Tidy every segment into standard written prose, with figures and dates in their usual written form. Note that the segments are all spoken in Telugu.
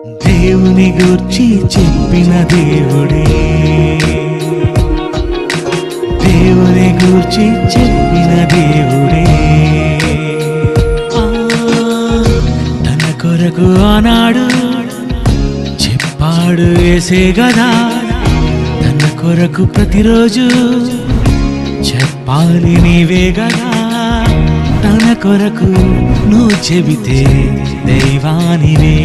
దేవుని గూర్చి చెప్పిన దేవుడే, దేవుని గూర్చి చెప్పిన దేవుడే. తన కొరకు ఆనాడు చెప్పాడు యేసే గదా, తన కొరకు ప్రతిరోజు చెప్పాలి నీవే గదా. తన కొరకు నువ్వు చెబితే దైవానివే,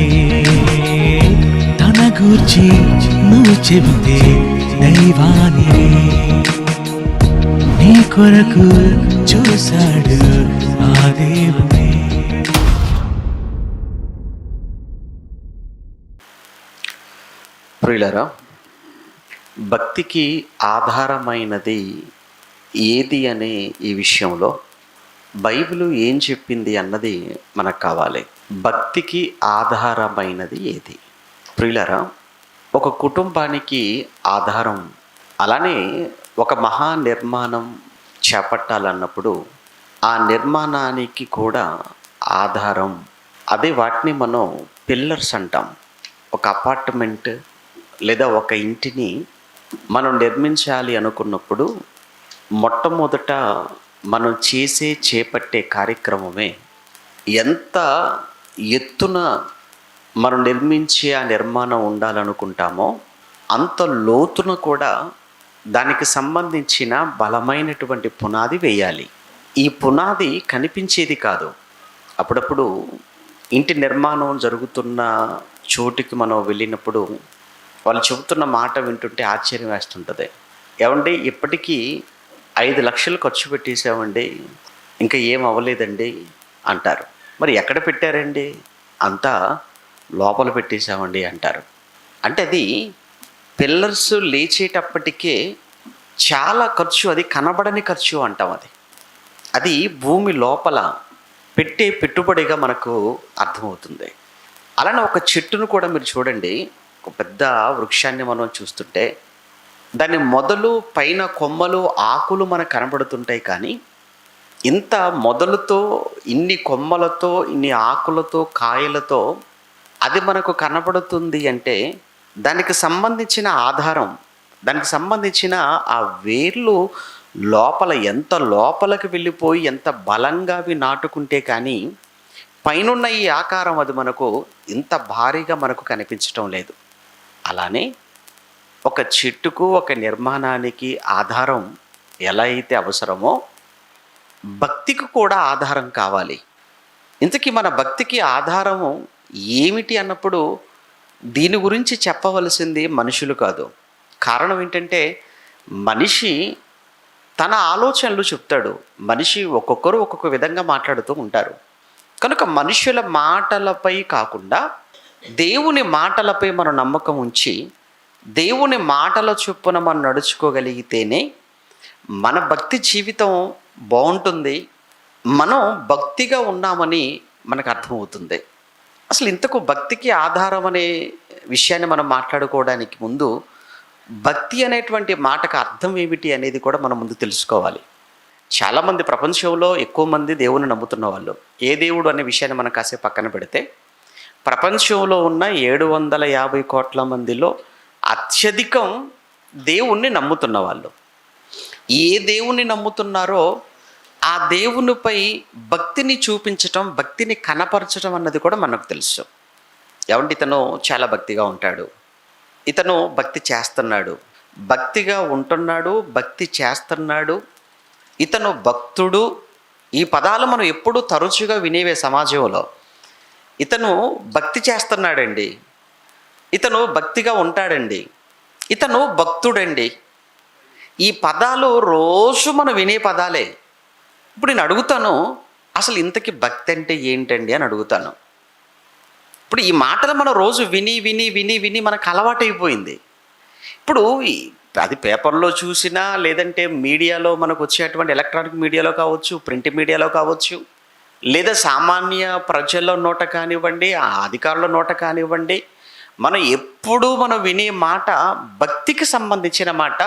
తన గూర్చి నువ్వు చెబితే దైవానివే. నీ కొరకు చూశాడు ఆ దేవుడే. ప్రియులారా, భక్తికి ఆధారమైనది ఏది అనే ఈ విషయంలో బైబిల్ ఏం చెప్పింది అన్నది మనకు కావాలి. భక్తికి ఆధారమైనది ఏది? ప్రియులారా, ఒక కుటుంబానికి ఆధారం, అలానే ఒక మహా నిర్మాణం చేపట్టాలన్నప్పుడు ఆ నిర్మాణానికి కూడా ఆధారం, అదే వాటిని మనం పిల్లర్స్ అంటాం. ఒక అపార్ట్మెంట్ లేదా ఒక ఇంటిని మనం నిర్మించాలి అనుకున్నప్పుడు మొట్టమొదట మనం చేపట్టే కార్యక్రమమే ఎంత ఎత్తున మనం నిర్మించే ఆ నిర్మాణం ఉండాలనుకుంటామో అంత లోతున కూడా దానికి సంబంధించిన బలమైనటువంటి పునాది వేయాలి. ఈ పునాది కనిపించేది కాదు. అప్పుడప్పుడు ఇంటి నిర్మాణం జరుగుతున్న చోటుకి మనం వెళ్ళినప్పుడు వాళ్ళు చెబుతున్న మాట వింటుంటే ఆశ్చర్యం వేస్తుంటుంది. ఏమండి, ఇప్పటికీ 5 లక్షలు ఖర్చు పెట్టేసామండి, ఇంకా ఏం అవ్వలేదండి అంటారు. మరి ఎక్కడ పెట్టారండి? అంతా లోపల పెట్టేసామండి అంటారు. అంటే అది పిల్లర్స్ లేచేటప్పటికే చాలా ఖర్చు, అది కనబడని ఖర్చు అంటాం. అది భూమి లోపల పెట్టే పెట్టుబడిగా మనకు అర్థమవుతుంది. అలానే ఒక చెట్టును కూడా మీరు చూడండి, ఒక పెద్ద వృక్షాన్ని మనం చూస్తుంటే దాని మొదలు, పైన కొమ్మలు, ఆకులు మనకు కనబడుతుంటాయి. కానీ ఇంత మొదలుతో, ఇన్ని కొమ్మలతో, ఇన్ని ఆకులతో, కాయలతో అది మనకు కనబడుతుంది అంటే దానికి సంబంధించిన ఆధారం, దానికి సంబంధించిన ఆ వేర్లు లోపల ఎంత లోపలికి వెళ్ళిపోయి ఎంత బలంగా అవి నాటుకుంటే కానీ పైనున్న ఈ ఆకారం అది మనకు ఇంత భారీగా మనకు కనిపించటం లేదు. అలానే ఒక చెట్టుకు, ఒక నిర్మాణానికి ఆధారం ఎలా అయితే అవసరమో భక్తికి కూడా ఆధారం కావాలి. ఇంతకీ మన భక్తికి ఆధారము ఏమిటి అన్నప్పుడు దీని గురించి చెప్పవలసింది మనుషులు కాదు. కారణం ఏంటంటే మనిషి తన ఆలోచనలు చెప్తాడు. మనిషి ఒక్కొక్కరు ఒక్కొక్క విధంగా మాట్లాడుతూ ఉంటారు. కనుక మనుషుల మాటలపై కాకుండా దేవుని మాటలపై మనం నమ్మకం ఉంచి దేవుని మాటల చొప్పున మనం నడుచుకోగలిగితేనే మన భక్తి జీవితం బాగుంటుంది. మనం భక్తిగా ఉన్నామని మనకు అర్థమవుతుంది. అసలు ఇంతకు భక్తికి ఆధారం అనే విషయాన్ని మనం మాట్లాడుకోవడానికి ముందు భక్తి అనేటువంటి మాటకు అర్థం ఏమిటి అనేది కూడా మనం ముందు తెలుసుకోవాలి. చాలామంది ప్రపంచంలో ఎక్కువ మంది దేవుని నమ్ముతున్న వాళ్ళు, ఏ దేవుడు అనే విషయాన్ని మనం కాసేపు పక్కన పెడితే ప్రపంచంలో ఉన్న 750 కోట్ల మందిలో అత్యధికం దేవుణ్ణి నమ్ముతున్న వాళ్ళు. ఏ దేవుణ్ణి నమ్ముతున్నారో ఆ దేవునిపై భక్తిని చూపించటం, భక్తిని కనపరచడం అన్నది కూడా మనకు తెలుసు. ఏమంటే ఇతను చాలా భక్తిగా ఉంటాడు, ఇతను భక్తి చేస్తున్నాడు, భక్తిగా ఉంటున్నాడు, భక్తి చేస్తున్నాడు, ఇతను భక్తుడు. ఈ పదాలు మనం ఎప్పుడూ తరచుగా వినేవే సమాజంలో. ఇతను భక్తి చేస్తున్నాడండి, ఇతను భక్తిగా ఉంటాడండి, ఇతను భక్తుడండి. ఈ పదాలు రోజు మనం వినే పదాలే. ఇప్పుడు నేను అడుగుతాను, అసలు ఇంతకీ భక్తి అంటే ఏంటండి అని అడుగుతాను. ఇప్పుడు ఈ మాటలు మనం రోజు విని విని విని విని మనకు అలవాటైపోయింది. ఇప్పుడు అది పేపర్లో చూసినా, లేదంటే మీడియాలో మనకు వచ్చేటువంటి ఎలక్ట్రానిక్ మీడియాలో కావచ్చు, ప్రింట్ మీడియాలో కావచ్చు, లేదా సామాన్య ప్రజల నోట కానివ్వండి, అధికారుల నోట కానివ్వండి, మనం వినే మాట భక్తికి సంబంధించిన మాట.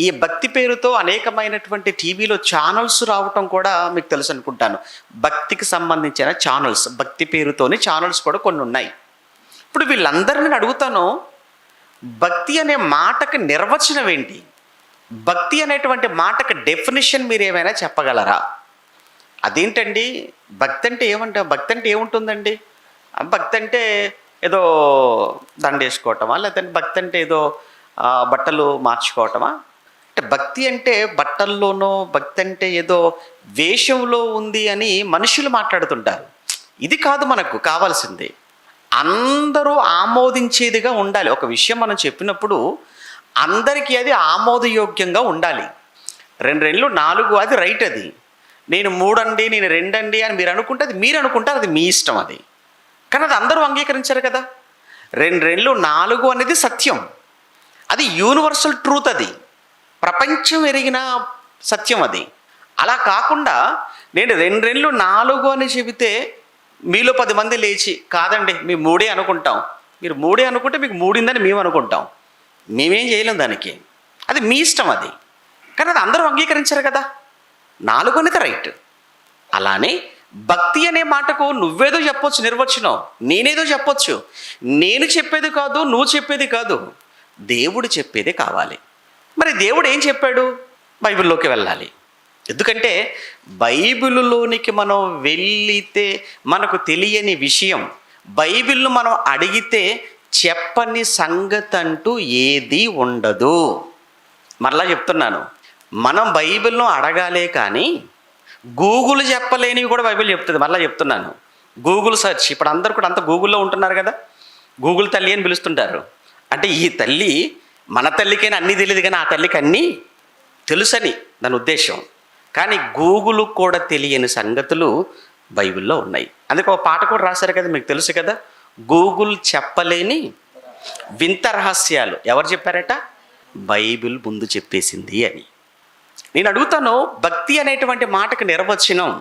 ఈ భక్తి పేరుతో అనేకమైనటువంటి టీవీలో ఛానల్స్ రావటం కూడా మీకు తెలుసు అనుకుంటాను. భక్తికి సంబంధించిన ఛానల్స్, భక్తి పేరుతోని ఛానల్స్ కూడా కొన్ని ఉన్నాయి. ఇప్పుడు వీళ్ళందరినీ నేను అడుగుతాను, భక్తి అనే మాటకి నిర్వచనం ఏంటి? భక్తి అనేటువంటి మాటకి డెఫినిషన్ మీరు ఏమైనా చెప్పగలరా? అదేంటండి భక్తి అంటే భక్తి అంటే ఏముంటుందండి? భక్తి అంటే ఏదో దండేసుకోవటమా, లేదంటే భక్తి అంటే ఏదో బట్టలు మార్చుకోవటమా? అంటే భక్తి అంటే బట్టల్లోనో, భక్తి అంటే ఏదో వేషంలో ఉంది అని మనుషులు మాట్లాడుతుంటారు. ఇది కాదు మనకు కావాల్సింది. అందరూ ఆమోదించేదిగా ఉండాలి. ఒక విషయం మనం చెప్పినప్పుడు అందరికీ అది ఆమోదయోగ్యంగా ఉండాలి. 2 రెళ్ళు 4 అది రైట్. అది నేను 3 అండి, నేను 2 అండి అని మీరు అనుకుంటే అది మీరు అనుకుంటారు, అది మీ ఇష్టం. అది కానీ అది అందరూ అంగీకరించారు కదా. 2 రెళ్ళు 4 అనేది సత్యం, అది యూనివర్సల్ ట్రూత్, అది ప్రపంచం ఎరిగిన సత్యం. అది అలా కాకుండా నేను 2 రెళ్ళు 4 అని చెబితే మీలో 10 మంది లేచి కాదండి మీ 3 అనుకుంటాం, మీరు 3 అనుకుంటే మీకు 3 మేము అనుకుంటాం, మేమేం చేయలేం దానికి, అది మీ ఇష్టం. అది కానీ అది అందరూ అంగీకరించారు కదా. 4 అనేది రైట్. అలానే భక్తి అనే మాటకు నువ్వేదో చెప్పొచ్చు నిర్వచనం, నేనేదో చెప్పొచ్చు. నేను చెప్పేది కాదు, నువ్వు చెప్పేది కాదు, దేవుడు చెప్పేది కావాలి. మరి దేవుడు ఏం చెప్పాడు? బైబిల్లోకి వెళ్ళాలి. ఎందుకంటే బైబిలులోనికి మనం వెళ్ళితే మనకు తెలియని విషయం, బైబిల్ను మనం అడిగితే చెప్పని సంగతి అంటూ ఏది ఉండదు. మరలా చెప్తున్నాను, మనం బైబిల్ను అడగాలే కానీ గూగుల్ చెప్పలేనివి కూడా బైబిల్ చెప్తుంది. మరలా చెప్తున్నాను, గూగుల్ సెర్చ్. ఇప్పుడు అందరు కూడా అంత గూగుల్లో ఉంటున్నారు కదా, గూగుల్ తల్లి అని పిలుస్తుంటారు. అంటే ఈ తల్లి మన తల్లికైనా అన్నీ తెలియదు కానీ ఆ తల్లికి అన్నీ తెలుసని దాని ఉద్దేశం. కానీ గూగుల్ కూడా తెలియని సంగతులు బైబిల్లో ఉన్నాయి. అందుకే ఒక పాట కూడా రాశారు కదా, మీకు తెలుసు కదా, గూగుల్ చెప్పలేని వింత రహస్యాలు ఎవరు చెప్పారట? బైబిల్ ముందు చెప్పేసింది అని. నేను అడుగుతాను, భక్తి అనేటువంటి మాటకు నిర్వచనం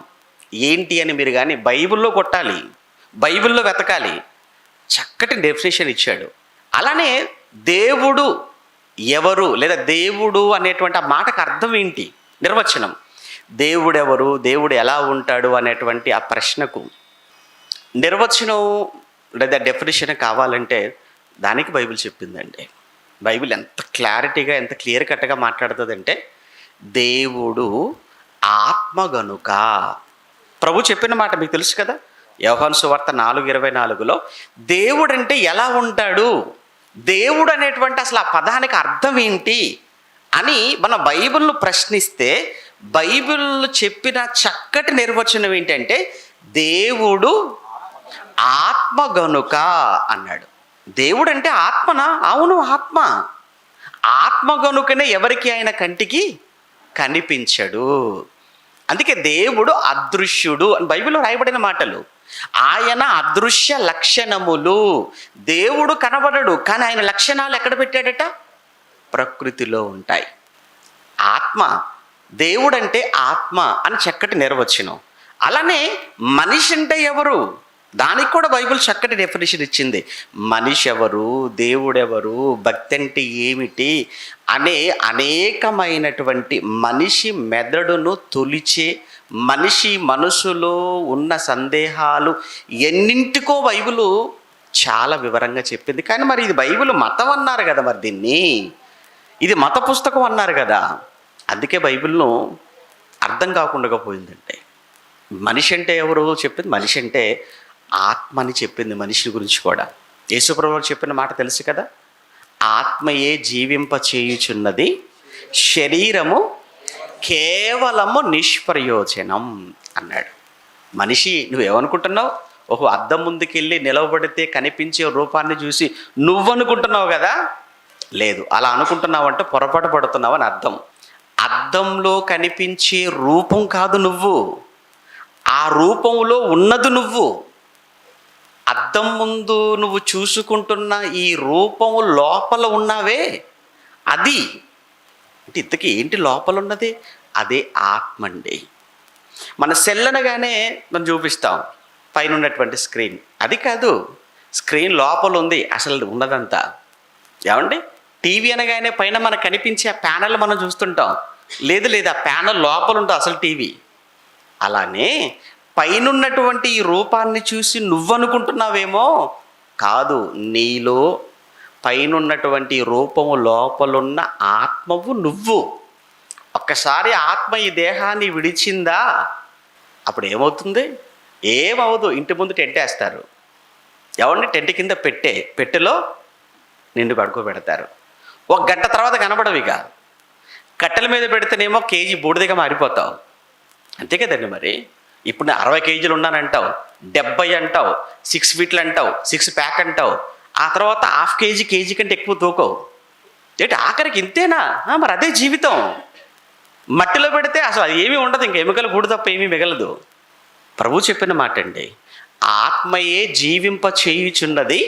ఏంటి అని మీరు కానీ బైబిల్లో కొట్టాలి, బైబిల్లో వెతకాలి. చక్కటి డెఫినేషన్ ఇచ్చాడు. అలానే దేవుడు ఎవరు, లేదా దేవుడు అనేటువంటి ఆ మాటకు అర్థం ఏంటి, నిర్వచనం. దేవుడెవరు, దేవుడు ఎలా ఉంటాడు అనేటువంటి ఆ ప్రశ్నకు నిర్వచనం లేదా డెఫినేషన్ కావాలంటే దానికి బైబిల్ చెప్పిందండి. బైబిల్ ఎంత క్లారిటీగా, ఎంత క్లియర్ కట్గా మాట్లాడుతుందంటే, దేవుడు ఆత్మ గనుక. ప్రభు చెప్పిన మాట మీకు తెలుసు కదా, యోహాను సువార్త 4:24లో దేవుడు అంటే ఎలా ఉంటాడు, దేవుడు అనేటువంటి అసలు ఆ పదానికి అర్థం ఏంటి అని మన బైబిల్ను ప్రశ్నిస్తే బైబిల్ చెప్పిన చక్కటి నిర్వచనం ఏంటంటే, దేవుడు ఆత్మ గనుక అన్నాడు. దేవుడు అంటే ఆత్మనా? అవును, ఆత్మ. ఆత్మ గనుకనే ఎవరికి ఆయన కంటికి కనిపించడు. అందుకే దేవుడు అదృశ్యుడు అని బైబిల్లో రాయబడిన మాటలు. ఆయన అదృశ్య లక్షణములు. దేవుడు కనబడడు కానీ ఆయన లక్షణాలు ఎక్కడ పెట్టాడట? ప్రకృతిలో ఉంటాయి. ఆత్మ, దేవుడు అంటే ఆత్మ అని చక్కటి నిర్వచనం. అలానే మనిషి అంటే ఎవరు, దానికి కూడా బైబిల్ చక్కటి డెఫినేషన్ ఇచ్చింది. మనిషి ఎవరు, దేవుడెవరు, భక్తి అంటే ఏమిటి అనే అనేకమైనటువంటి మనిషి మెదడును తొలిచే, మనిషి మనసులో ఉన్న సందేహాలు ఎన్నింటికో బైబిల్ చాలా వివరంగా చెప్పింది. కానీ మరి ఇది బైబిల్ మతం అన్నారు కదా, మరి దీన్ని ఇది మత పుస్తకం అన్నారు కదా. అందుకే బైబిల్ను అర్థం కాకుండా పోయిందంటే, మనిషి అంటే ఎవరు చెప్పింది, మనిషి అంటే ఆత్మ అని చెప్పింది. మనిషి గురించి కూడా యేసుప్రభువు చెప్పిన మాట తెలుసు కదా, ఆత్మయే జీవింప చేయుచున్నది, శరీరము కేవలము నిష్ప్రయోజనం అన్నాడు. మనిషి నువ్వేమనుకుంటున్నావు? ఓహో, అద్దం ముందుకెళ్ళి నిలవబడితే కనిపించే రూపాన్ని చూసి నువ్వనుకుంటున్నావు కదా. లేదు, అలా అనుకుంటున్నావు అంటే పొరపాటు పడుతున్నావు అని అర్థం. అద్దంలో కనిపించే రూపం కాదు నువ్వు, ఆ రూపంలో ఉన్నది నువ్వు. అద్దం ముందు నువ్వు చూసుకుంటున్న ఈ రూపము లోపల ఉన్నావే, అది అంటే ఇంతకీ ఏంటి లోపల ఉన్నది? అదే ఆత్మ అండి. మన సెల్ అనగానే మనం చూపిస్తాం పైన ఉన్నటువంటి స్క్రీన్, అది కాదు. స్క్రీన్ లోపల ఉంది అసలు ఉన్నదంతా. ఏమండి, టీవీ అనగానే పైన మనకు కనిపించే ఆ ప్యానల్ మనం చూస్తుంటాం, లేదు ఆ ప్యానల్ లోపల ఉంటుంది అసలు టీవీ. అలానే పైనున్నటువంటి ఈ రూపాన్ని చూసి నువ్వనుకుంటున్నావేమో, కాదు, నీలో పైనున్నటువంటి రూపము లోపలున్న ఆత్మవు నువ్వు. ఒక్కసారి ఆత్మ ఈ దేహాన్ని విడిచిందా అప్పుడు ఏమవుతుంది? ఏమవదు. ఇంటి ముందు టెంట్ వేస్తారు. ఎవరిని టెంట్ కింద పెట్టెలో నిన్ను పడుకోబెడతారు. ఒక గంట తర్వాత కనబడవు. ఇక కట్టెల మీద పెడితేనేమో కేజీ బూడిదగా మారిపోతావు. అంతే కదండి. మరి ఇప్పుడు నేను 60 కేజీలు ఉన్నానంటావు, 70 అంటావు, 6 ఫీట్లు అంటావు, 6 ప్యాక్ అంటావు. ఆ తర్వాత హాఫ్ కేజీ కంటే ఎక్కువ తూకవు. ఏంటి ఆఖరికి ఇంతేనా? మరి అదే జీవితం. మట్టిలో పెడితే అసలు అది ఏమీ ఉండదు, ఇంక ఎముకలు గూడు తప్ప ఏమీ మిగలదు. ప్రభు చెప్పిన మాట అండి, ఆత్మయే జీవింప చేయుచున్నది,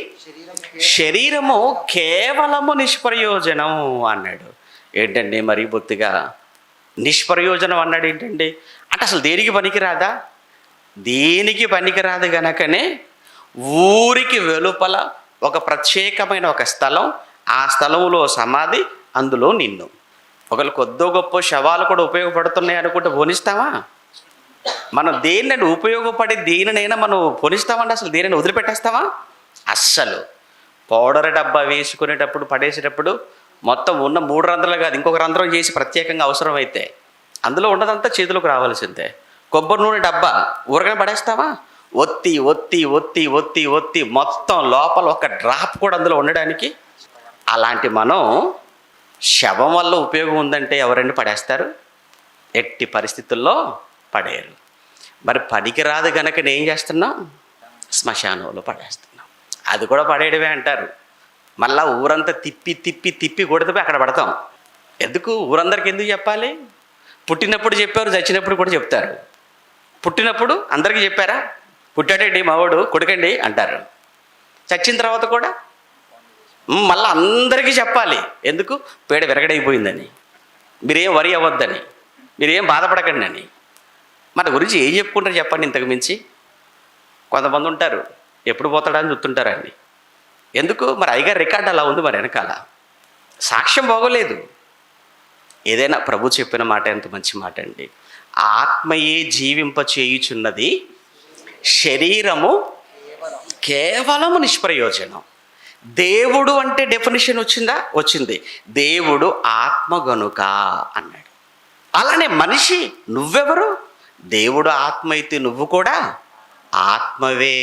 శరీరము కేవలము నిష్ప్రయోజనం అన్నాడు. ఏంటండి మరి బొత్తిగా నిష్ప్రయోజనం అన్నాడు ఏంటండి? అంటే అసలు దేనికి పనికిరాదా? దేనికి పనికిరాదు గనకనే ఊరికి వెలుపల ఒక ప్రత్యేకమైన ఒక స్థలం, ఆ స్థలంలో సమాధి, అందులో నిన్ను. ఒకళ్ళు కొద్దో గొప్ప శవాలు కూడా ఉపయోగపడుతున్నాయి అనుకుంటే పోనిస్తావా? మనం దేనిని ఉపయోగపడి దేనినైనా మనం పోనిస్తామంటే అసలు దేనిని వదిలిపెట్టేస్తావా? అస్సలు. పౌడర్ డబ్బా వేసుకునేటప్పుడు పడేసేటప్పుడు మొత్తం ఉన్న 3 రంధ్రాలు కాదు, ఇంకొక రంధ్రం చేసి ప్రత్యేకంగా అవసరమైతే అందులో ఉన్నదంతా చేతులకు రావాల్సిందే. కొబ్బరి నూనె డబ్బా ఊరగానే పడేస్తావా? ఒత్తి ఒత్తి ఒత్తి ఒత్తి ఒత్తి మొత్తం లోపల ఒక డ్రాప్ కూడా అందులో ఉండడానికి. అలాంటి మనం శవం వల్ల ఉపయోగం ఉందంటే ఎవరైనా పడేస్తారు? ఎట్టి పరిస్థితుల్లో పడేయరు. మరి పనికిరాదు కనుక నేను చేస్తున్నాం, శ్మశానంలో పడేస్తున్నాం. అది కూడా పడేయడమే అంటారు. మళ్ళా ఊరంతా తిప్పి తిప్పి తిప్పి కొడితే అక్కడ పడతాం. ఎందుకు? ఊరందరికి ఎందుకు చెప్పాలి? పుట్టినప్పుడు చెప్పారు, చచ్చినప్పుడు కూడా చెప్తారు. పుట్టినప్పుడు అందరికీ చెప్పారా? పుట్టాడండి మావాడు కొడుకండి అంటారు. చచ్చిన తర్వాత కూడా మళ్ళీ అందరికీ చెప్పాలి. ఎందుకు? పేడ విరగడైపోయిందని, మీరేం వరి అవ్వద్దని, మీరేం బాధపడకండి అని. మన గురించి ఏం చెప్పుకుంటారు చెప్పండి? ఇంతకు మించి కొంతమంది ఉంటారు, ఎప్పుడు పోతాడని చూస్తుంటారండి. ఎందుకు? మరి అయ్యగారు రికార్డు అలా ఉంది, మరి వెనకాల సాక్ష్యం బాగోలేదు. ఏదైనా ప్రభు చెప్పిన మాట ఎంత మంచి మాట అండి. ఆత్మయే జీవింప చేయుచున్నది, శరీరము కేవలము నిష్ప్రయోజనం. దేవుడు అంటే డెఫినిషన్ వచ్చిందా? వచ్చింది. దేవుడు ఆత్మ గనుక అన్నాడు. అలానే మనిషి నువ్వెవరు? దేవుడు ఆత్మ అయితే నువ్వు కూడా ఆత్మవే.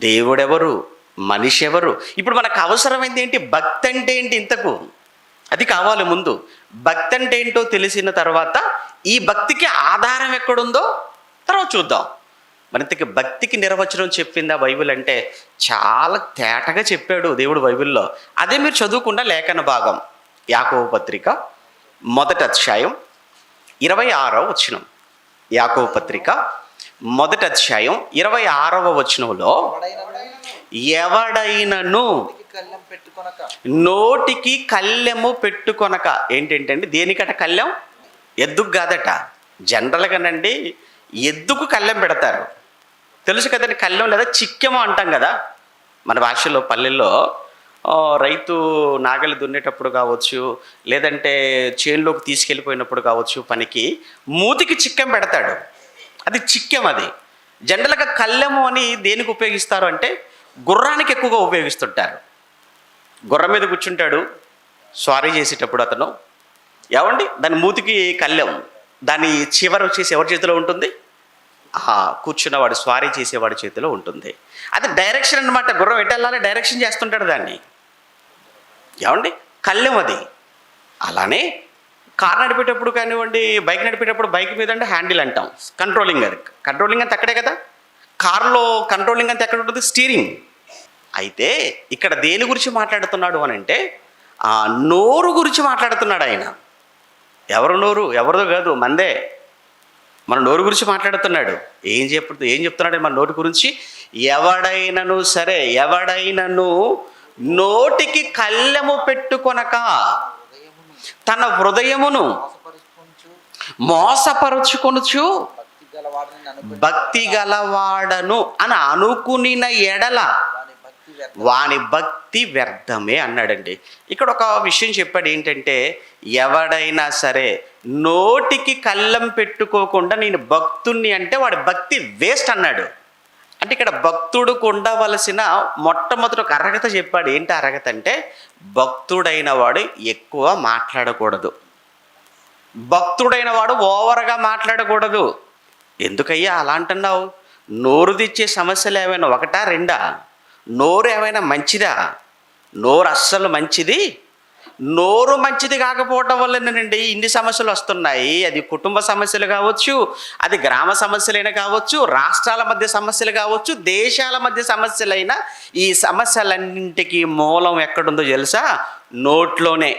దేవుడెవరు? మనిషి ఎవరు? ఇప్పుడు మనకు అవసరమైంది ఏంటి? భక్తి అంటే ఏంటి? ఇంతకు అది కావాలి ముందు. భక్తి అంటే ఏంటో తెలిసిన తర్వాత ఈ భక్తికి ఆధారం ఎక్కడుందో తర్వాత చూద్దాం. మరింతకి భక్తికి నిర్వచనం చెప్పిందా బైబిల్ అంటే? చాలా తేటగా చెప్పాడు దేవుడు బైబిల్లో. అదే మీరు చదువుకున్న లేఖన భాగం, యాకోబు పత్రిక 1వ అధ్యాయం 26వ వచనం. యాకోబు పత్రిక 1వ అధ్యాయం 26వ వచనంలో, ఎవడైనను నోటికి కళ్ళెము పెట్టుకొనక. ఏంటంటే దేనికట కళ్ళెం? ఎద్దుకు కాదట. జనరల్గానండి ఎద్దుకు కళ్ళెం పెడతారు, తెలుసు కదండి. కళ్ళెం లేదా చిక్కెము అంటాం కదా మన భాషలో. పల్లెల్లో రైతు నాగలి దున్నేటప్పుడు కావచ్చు, లేదంటే చేనులోకి తీసుకెళ్ళిపోయినప్పుడు కావచ్చు పనికి, మూతికి చిక్కెం పెడతాడు. అది చిక్కెం. అది జనరల్గా కళ్ళెము అని దేనికి ఉపయోగిస్తారు అంటే గుర్రానికి ఎక్కువగా ఉపయోగిస్తుంటారు. గుర్రం మీద కూర్చుంటాడు స్వారీ చేసేటప్పుడు అతను, ఏమండి దాని మూతికి కళ్ళెం, దాని చివర వచ్చేసి ఎవరి చేతిలో ఉంటుంది? కూర్చున్నవాడు స్వారీ చేసేవాడి చేతిలో ఉంటుంది. అది డైరెక్షన్ అన్నమాట. గుర్రం ఎటు వెళ్ళాలి డైరెక్షన్ చేస్తుంటాడు దాన్ని. ఏమండి కళ్ళెం అది. అలానే కార్ నడిపేటప్పుడు కానివ్వండి, బైక్ నడిపేటప్పుడు బైక్ మీద అంటే హ్యాండిల్ అంటాం, కంట్రోలింగ్. అది కంట్రోలింగ్ అంతా అక్కడే కదా. కారులో కంట్రోలింగ్ అంతా ఎక్కడ ఉంటుంది? స్టీరింగ్. అయితే ఇక్కడ దేని గురించి మాట్లాడుతున్నాడు అని అంటే నోరు గురించి మాట్లాడుతున్నాడు ఆయన. ఎవరు నోరు? ఎవరిదో కాదు, మందే. మన నోరు గురించి మాట్లాడుతున్నాడు. ఏం చెప్తున్నాడు మన నోటి గురించి? ఎవడైనను సరే, ఎవడైనను నోటికి కళ్ళెము పెట్టుకొనక తన హృదయమును మోసపరుచుకొనుచు భక్తి గలవాడను అని అనుకునిన ఎడల వాని భక్తి వ్యర్థమే అన్నాడండి. ఇక్కడ ఒక విషయం చెప్పాడు ఏంటంటే, ఎవడైనా సరే నోటికి కళ్ళెం పెట్టుకోకుండా నేను భక్తుణ్ణి అంటే వాడి భక్తి వేస్ట్ అన్నాడు. అంటే ఇక్కడ భక్తుడికి ఉండవలసిన మొట్టమొదటి ఒక అర్హత చెప్పాడు. ఏంటి అర్హత అంటే, భక్తుడైన వాడు ఎక్కువ మాట్లాడకూడదు, భక్తుడైన వాడు ఓవర్గా మాట్లాడకూడదు. ఎందుకయ్యా అలా అంటున్నావు? నోరు తెచ్చే సమస్యలు ఏమైనా ఒకటా రెండా? నోరు ఏమైనా మంచిదా? నోరు అస్సలు మంచిది. నోరు మంచిది కాకపోవటం వల్లనేనండి ఇన్ని సమస్యలు వస్తున్నాయి. అది కుటుంబ సమస్యలు కావచ్చు, అది గ్రామ సమస్యలైనా కావచ్చు, రాష్ట్రాల మధ్య సమస్యలు కావచ్చు, దేశాల మధ్య సమస్యలైనా, ఈ సమస్యలన్నింటికి మూలం ఎక్కడుందో తెలుసా? నోట్లోనే.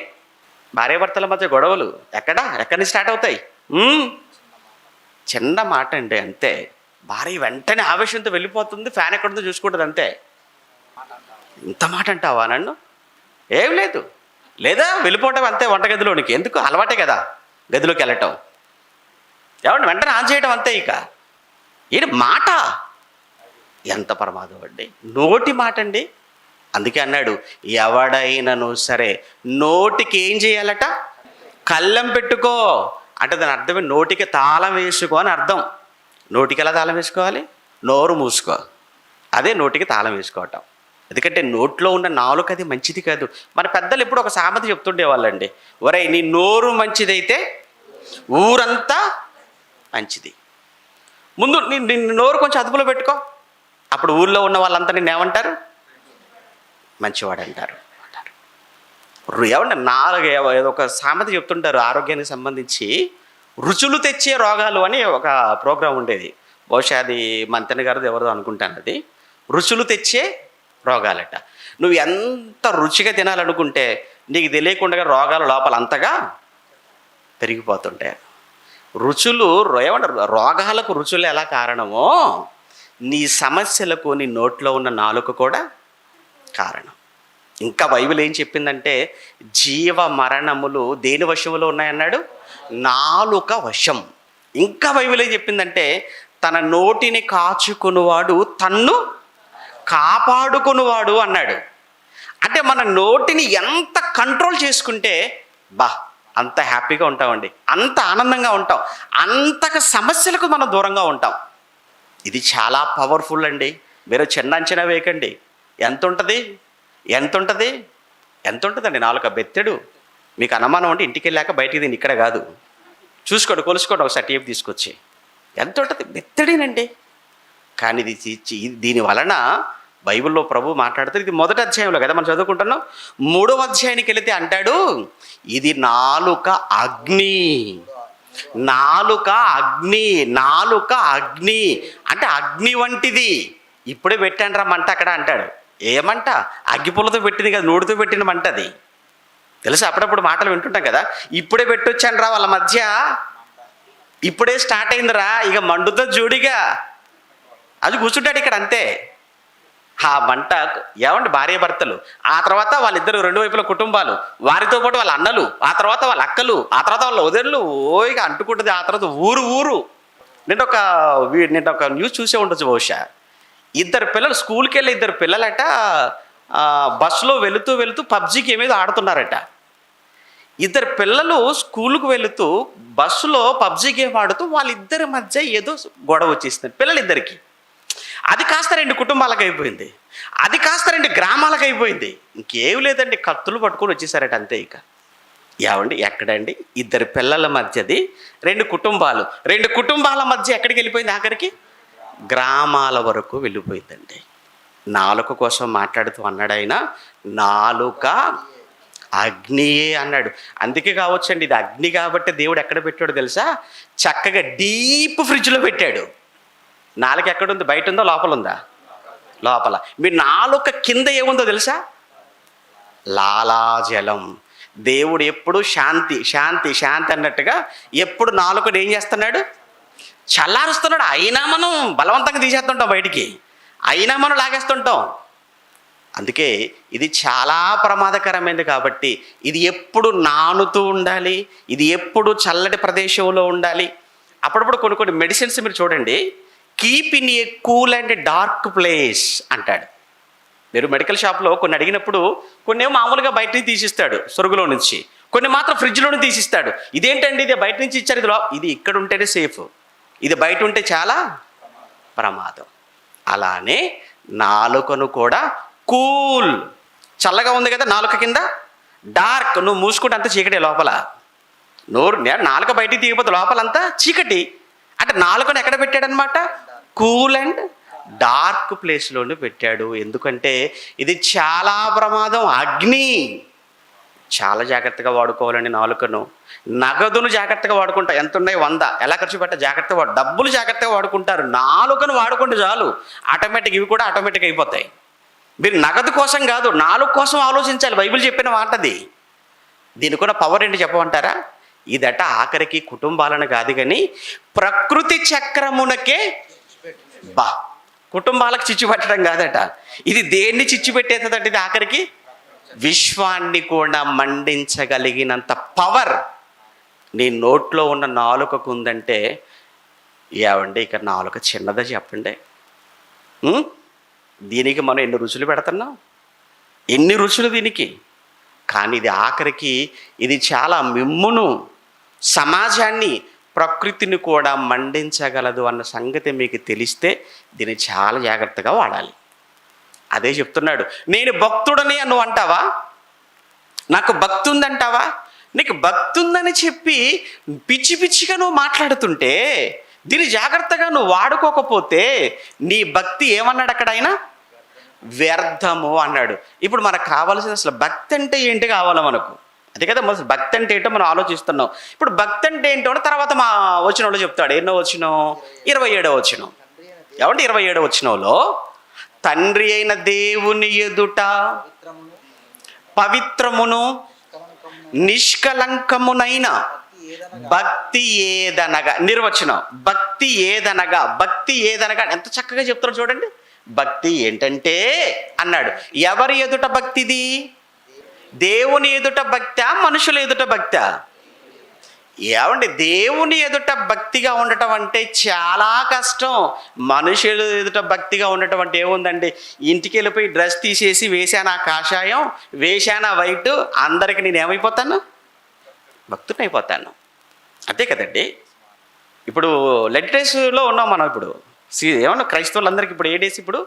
భార్యాభర్తల మధ్య గొడవలు ఎక్కడి నుంచి స్టార్ట్ అవుతాయి? చిన్న మాట అండి, అంతే. భార్య వెంటనే ఆవేశంతో వెళ్ళిపోతుంది, ఫ్యాన్ ఎక్కడుందో చూసుకుంటుంది, అంతే. ఇంత మాట అంటావా నన్ను? ఏం లేదు, లేదా వెళ్ళిపోవటం అంతే వంటగదిలోనికి. ఎందుకు? అలవాటే కదా గదిలోకి వెళ్ళటం. ఏమండి వెంటనే ఆన్ చేయడం అంతే. ఇక ఏంటి మాట? ఎంత ప్రమాదం అండి నోటి మాట అండి. అందుకే అన్నాడు, ఎవడైనాను సరే నోటికి ఏం చేయాలట? కళ్ళెం పెట్టుకో. అంటే దాని అర్థమే నోటికి తాళం వేసుకో అని అర్థం. నోటికి ఎలా తాళం వేసుకోవాలి? నోరు మూసుకో. అదే నోటికి తాళం వేసుకోవటం. ఎందుకంటే నోట్లో ఉన్న నాలుక అది మంచిది కాదు. మన పెద్దలు ఎప్పుడు ఒక సామెత చెప్తుండేవాళ్ళండి, ఒరేయ్ నీ నోరు మంచిదైతే ఊరంతా మంచిది. ముందు నీ నోరు కొంచెం అదుపులో పెట్టుకో, అప్పుడు ఊళ్ళో ఉన్న వాళ్ళంతా నిన్ను ఏమంటారు? మంచివాడు అంటారు. ఏమంటే ఏదో ఒక సామెత చెప్తుంటారు ఆరోగ్యానికి సంబంధించి, రుచులు తెచ్చే రోగాలు అని ఒక ప్రోగ్రాం ఉండేది. బహుశా అది మంతెన గారిది ఎవరిదో అనుకుంటాను. అది రుచులు తెచ్చే రోగాలట. నువ్వు ఎంత రుచిగా తినాలనుకుంటే నీకు తెలియకుండా రోగాలు లోపల అంతగా పెరిగిపోతుంటాయి. రుచులు ఏమంటారు, రోగాలకు రుచులు ఎలా కారణమో నీ సమస్యలకు నీ నోట్లో ఉన్న నాలుక కూడా కారణం. ఇంకా బైబిల్ ఏం చెప్పిందంటే, జీవ మరణములు దేని వశంలో ఉన్నాయన్నాడు? నాలుక వశం. ఇంకా బైబిల్ ఏం చెప్పిందంటే, తన నోటిని కాచుకునివాడు తన్ను కాపాడుకునివాడు అన్నాడు. అంటే మన నోటిని ఎంత కంట్రోల్ చేసుకుంటే అంత హ్యాపీగా ఉంటామండి, అంత ఆనందంగా ఉంటాం, అంతక సమస్యలకు మనం దూరంగా ఉంటాం. ఇది చాలా పవర్ఫుల్ అండి. మీరు చిన్న అంచనా వేయకండి. ఎంత ఉంటుందండి నాలుక బెత్తెడు. మీకు అనుమానం అంటే ఇంటికి వెళ్ళాక బయటికి దీన్ని ఇక్కడ కాదు, చూసుకోండి, కొలుసుకోండి, ఒకసారి టేప్ తీసుకొచ్చి. ఎంత ఉంటుంది? బెత్తడేనండి. కానీ దీని వలన బైబిల్లో ప్రభు మాట్లాడుతారు. ఇది మొదటి అధ్యాయంలో కదా మనం చదువుకుంటున్నాం. 3వ అధ్యాయానికి వెళితే అంటాడు, ఇది నాలుక అగ్ని. నాలుక అగ్ని, నాలుక అగ్ని అంటే అగ్ని వంటిది. ఇప్పుడే పెట్టాను రా మంట అక్కడ అంటాడు. ఏమంట? అగ్గిపుల్లతో పెట్టింది కదా, నోటితో పెట్టిన మంట అది. తెలుసా? అప్పుడప్పుడు మాటలు వింటుంటాం కదా, ఇప్పుడే పెట్టొచ్చాను రా వాళ్ళ మధ్య, ఇప్పుడే స్టార్ట్ అయిందిరా, ఇక మండుతో జోడిగా అది కూర్చుంటాడు ఇక్కడ, అంతే. ఆ మంట ఏమంటే భార్యాభర్తలు, ఆ తర్వాత వాళ్ళిద్దరు రెండు వైపుల కుటుంబాలు, వారితో పాటు వాళ్ళ అన్నలు, ఆ తర్వాత వాళ్ళ అక్కలు, ఆ తర్వాత వాళ్ళ వదినలు, ఇక అంటుకుంటుంది. ఆ తర్వాత ఊరు. నేను ఒక న్యూస్ చూసే ఉండొచ్చు బహుశా. ఇద్దరు పిల్లలు స్కూల్కి వెళ్ళి, ఇద్దరు పిల్లలట బస్సులో వెళుతూ పబ్జీకి ఏమేదో ఆడుతున్నారట. ఇద్దరు పిల్లలు స్కూల్కి వెళుతూ బస్సులో పబ్జీ గేమ్ ఆడుతూ వాళ్ళిద్దరి మధ్య ఏదో గొడవ వచ్చేసింది పిల్లలిద్దరికి. అది కాస్త 2 కుటుంబాలకు అయిపోయింది, అది కాస్త 2 గ్రామాలకు అయిపోయింది. ఇంకేం లేదండి, కత్తులు పట్టుకొని వచ్చేసారట, అంతే. ఇక ఏమండి ఎక్కడండి? ఇద్దరు పిల్లల మధ్యది 2 కుటుంబాలు, 2 కుటుంబాల మధ్య ఎక్కడికి వెళ్ళిపోయింది? ఆఖరికి గ్రామాల వరకు వెళ్ళిపోయిందండి. నాలుక కోసం మాట్లాడుతూ అన్నాడు ఆయన, నాలుక అగ్నియే అన్నాడు. అందుకే కావచ్చండి ఇది అగ్ని కాబట్టి దేవుడు ఎక్కడ పెట్టాడు తెలుసా? చక్కగా డీప్ ఫ్రిడ్జ్లో పెట్టాడు. నాలుక ఎక్కడుంది? బయట ఉందా లోపల ఉందా? లోపల. మీ నాలుక కింద ఏముందో తెలుసా? లాలాజలం. దేవుడు ఎప్పుడు శాంతి శాంతి శాంతి అన్నట్టుగా ఎప్పుడు నాలుకను ఏం చేస్తున్నాడు? చల్లారుస్తున్నాడు. అయినా మనం బలవంతంగా తీసేస్తుంటాం బయటికి, అయినా మనం లాగేస్తుంటాం. అందుకే ఇది చాలా ప్రమాదకరమైనది. కాబట్టి ఇది ఎప్పుడు నానుతూ ఉండాలి, ఇది ఎప్పుడు చల్లటి ప్రదేశంలో ఉండాలి. అప్పుడప్పుడు కొన్ని మెడిసిన్స్ మీరు చూడండి, keep in a cool and dark place అంటాడు. మీరు మెడికల్ షాప్లో కొన్ని అడిగినప్పుడు కొన్ని మామూలుగా బయట నుంచి తీసిస్తాడు, సొరుగులో నుంచి, కొన్ని మాత్రం ఫ్రిడ్జ్లోనే తీసిస్తాడు. ఇదేంటండి ఇది బయట నుంచి ఇచ్చారు, ఇది ఇక్కడ ఉంటేనే సేఫ్, ఇది బయట ఉంటే చాలా ప్రమాదం. అలానే నాలుకను కూడా కూల్, చల్లగా ఉంది కదా నాలుక కింద, డార్క్, నువ్వు మూసుకుంటే అంతా చీకటి లోపల, నాలుక బయటికి తీయకపోతే లోపలంతా చీకటి. అంటే నాలుకను ఎక్కడ పెట్టాడనమాట? కూల్ అండ్ డార్క్ ప్లేస్లోనే పెట్టాడు. ఎందుకంటే ఇది చాలా ప్రమాదం, అగ్ని. చాలా జాగ్రత్తగా వాడుకోవాలండి నాలుకను. నగదును జాగ్రత్తగా వాడుకుంటా, ఎంత ఉన్నాయి 100, ఎలా ఖర్చు పెట్టా జాగ్రత్తగా డబ్బులు జాగ్రత్తగా వాడుకుంటారు. నాలుకను వాడుకుంటే చాలు, ఆటోమేటిక్ ఇవి కూడా ఆటోమేటిక్ అయిపోతాయి. మీరు నగదు కోసం కాదు, నాలుగు కోసం ఆలోచించాలి. బైబిల్ చెప్పిన మాటది. దీనికి కూడా పవర్ ఏంటి చెప్పమంటారా? ఇదట ఆఖరికి కుటుంబాలను కాదు కానీ ప్రకృతి చక్రమునకే, కుటుంబాలకు చిచ్చు పెట్టడం కాదట, ఇది దేన్ని చిచ్చు పెట్టేస్తుందంటే ఇది ఆఖరికి విశ్వాన్ని కూడా మండించగలిగినంత పవర్ నీ నోట్లో ఉన్న నాలుకకు ఉందంటే, ఏవండి ఇక నాలుక చిన్నదా చెప్పండి? దీనికి మనం ఎన్ని రుచులు పెడుతున్నాం, ఎన్ని రుచులు దీనికి. కానీ ఇది ఆఖరికి ఇది చాలా మిమ్మును, సమాజాన్ని, ప్రకృతిని కూడా మండించగలదు అన్న సంగతి మీకు తెలిస్తే దీన్ని చాలా జాగ్రత్తగా వాడాలి. అదే చెప్తున్నాడు. నేను భక్తుడని నువ్వు అంటావా? నాకు భక్తి ఉందంటావా? నీకు భక్తి ఉందని చెప్పి పిచ్చి పిచ్చిగా నువ్వు మాట్లాడుతుంటే, దీన్ని జాగ్రత్తగా నువ్వు వాడుకోకపోతే నీ భక్తి ఏమన్నాడు అక్కడ ఆయన? వ్యర్థము అన్నాడు. ఇప్పుడు మనకు కావాల్సిన అసలు భక్తి అంటే ఏంటి కావాలా మనకు? అదే కదా మొదలు భక్తి అంటే ఏంటో మనం ఆలోచిస్తున్నాం. ఇప్పుడు భక్తి అంటే ఏంటో తర్వాత మా వచనంలో చెప్తాడు. ఎన్నో వచనం? 27వ వచనం. ఏమంటే 27వ వచనంలో, తండ్రి అయిన దేవుని ఎదుట పవిత్రమును నిష్కలంకమునైన భక్తి ఏదనగా, నిర్వచనం భక్తి ఏదనగా, భక్తి ఏదనగా ఎంత చక్కగా చెప్తారో చూడండి. భక్తి ఏంటంటే అన్నాడు, ఎవరి ఎదుట భక్తిది? దేవుని ఎదుట భక్తా, మనుషుల ఎదుట భక్తా? ఏమండి, దేవుని ఎదుట భక్తిగా ఉండటం అంటే చాలా కష్టం. మనుషుల ఎదుట భక్తిగా ఉండటం అంటే ఏముందండి? ఇంటికి వెళ్ళిపోయి డ్రెస్ తీసేసి వేశానా కాషాయం, వేశానా వైట్, అందరికి నేను ఏమైపోతాను? భక్తుని అయిపోతాను. అంతే కదండి. ఇప్పుడు లెగ్ డేస్లో ఉన్నాం మనం. ఇప్పుడు ఏమన్నా క్రైస్తవులందరికీ ఇప్పుడు ఏ డేస్? ఇప్పుడు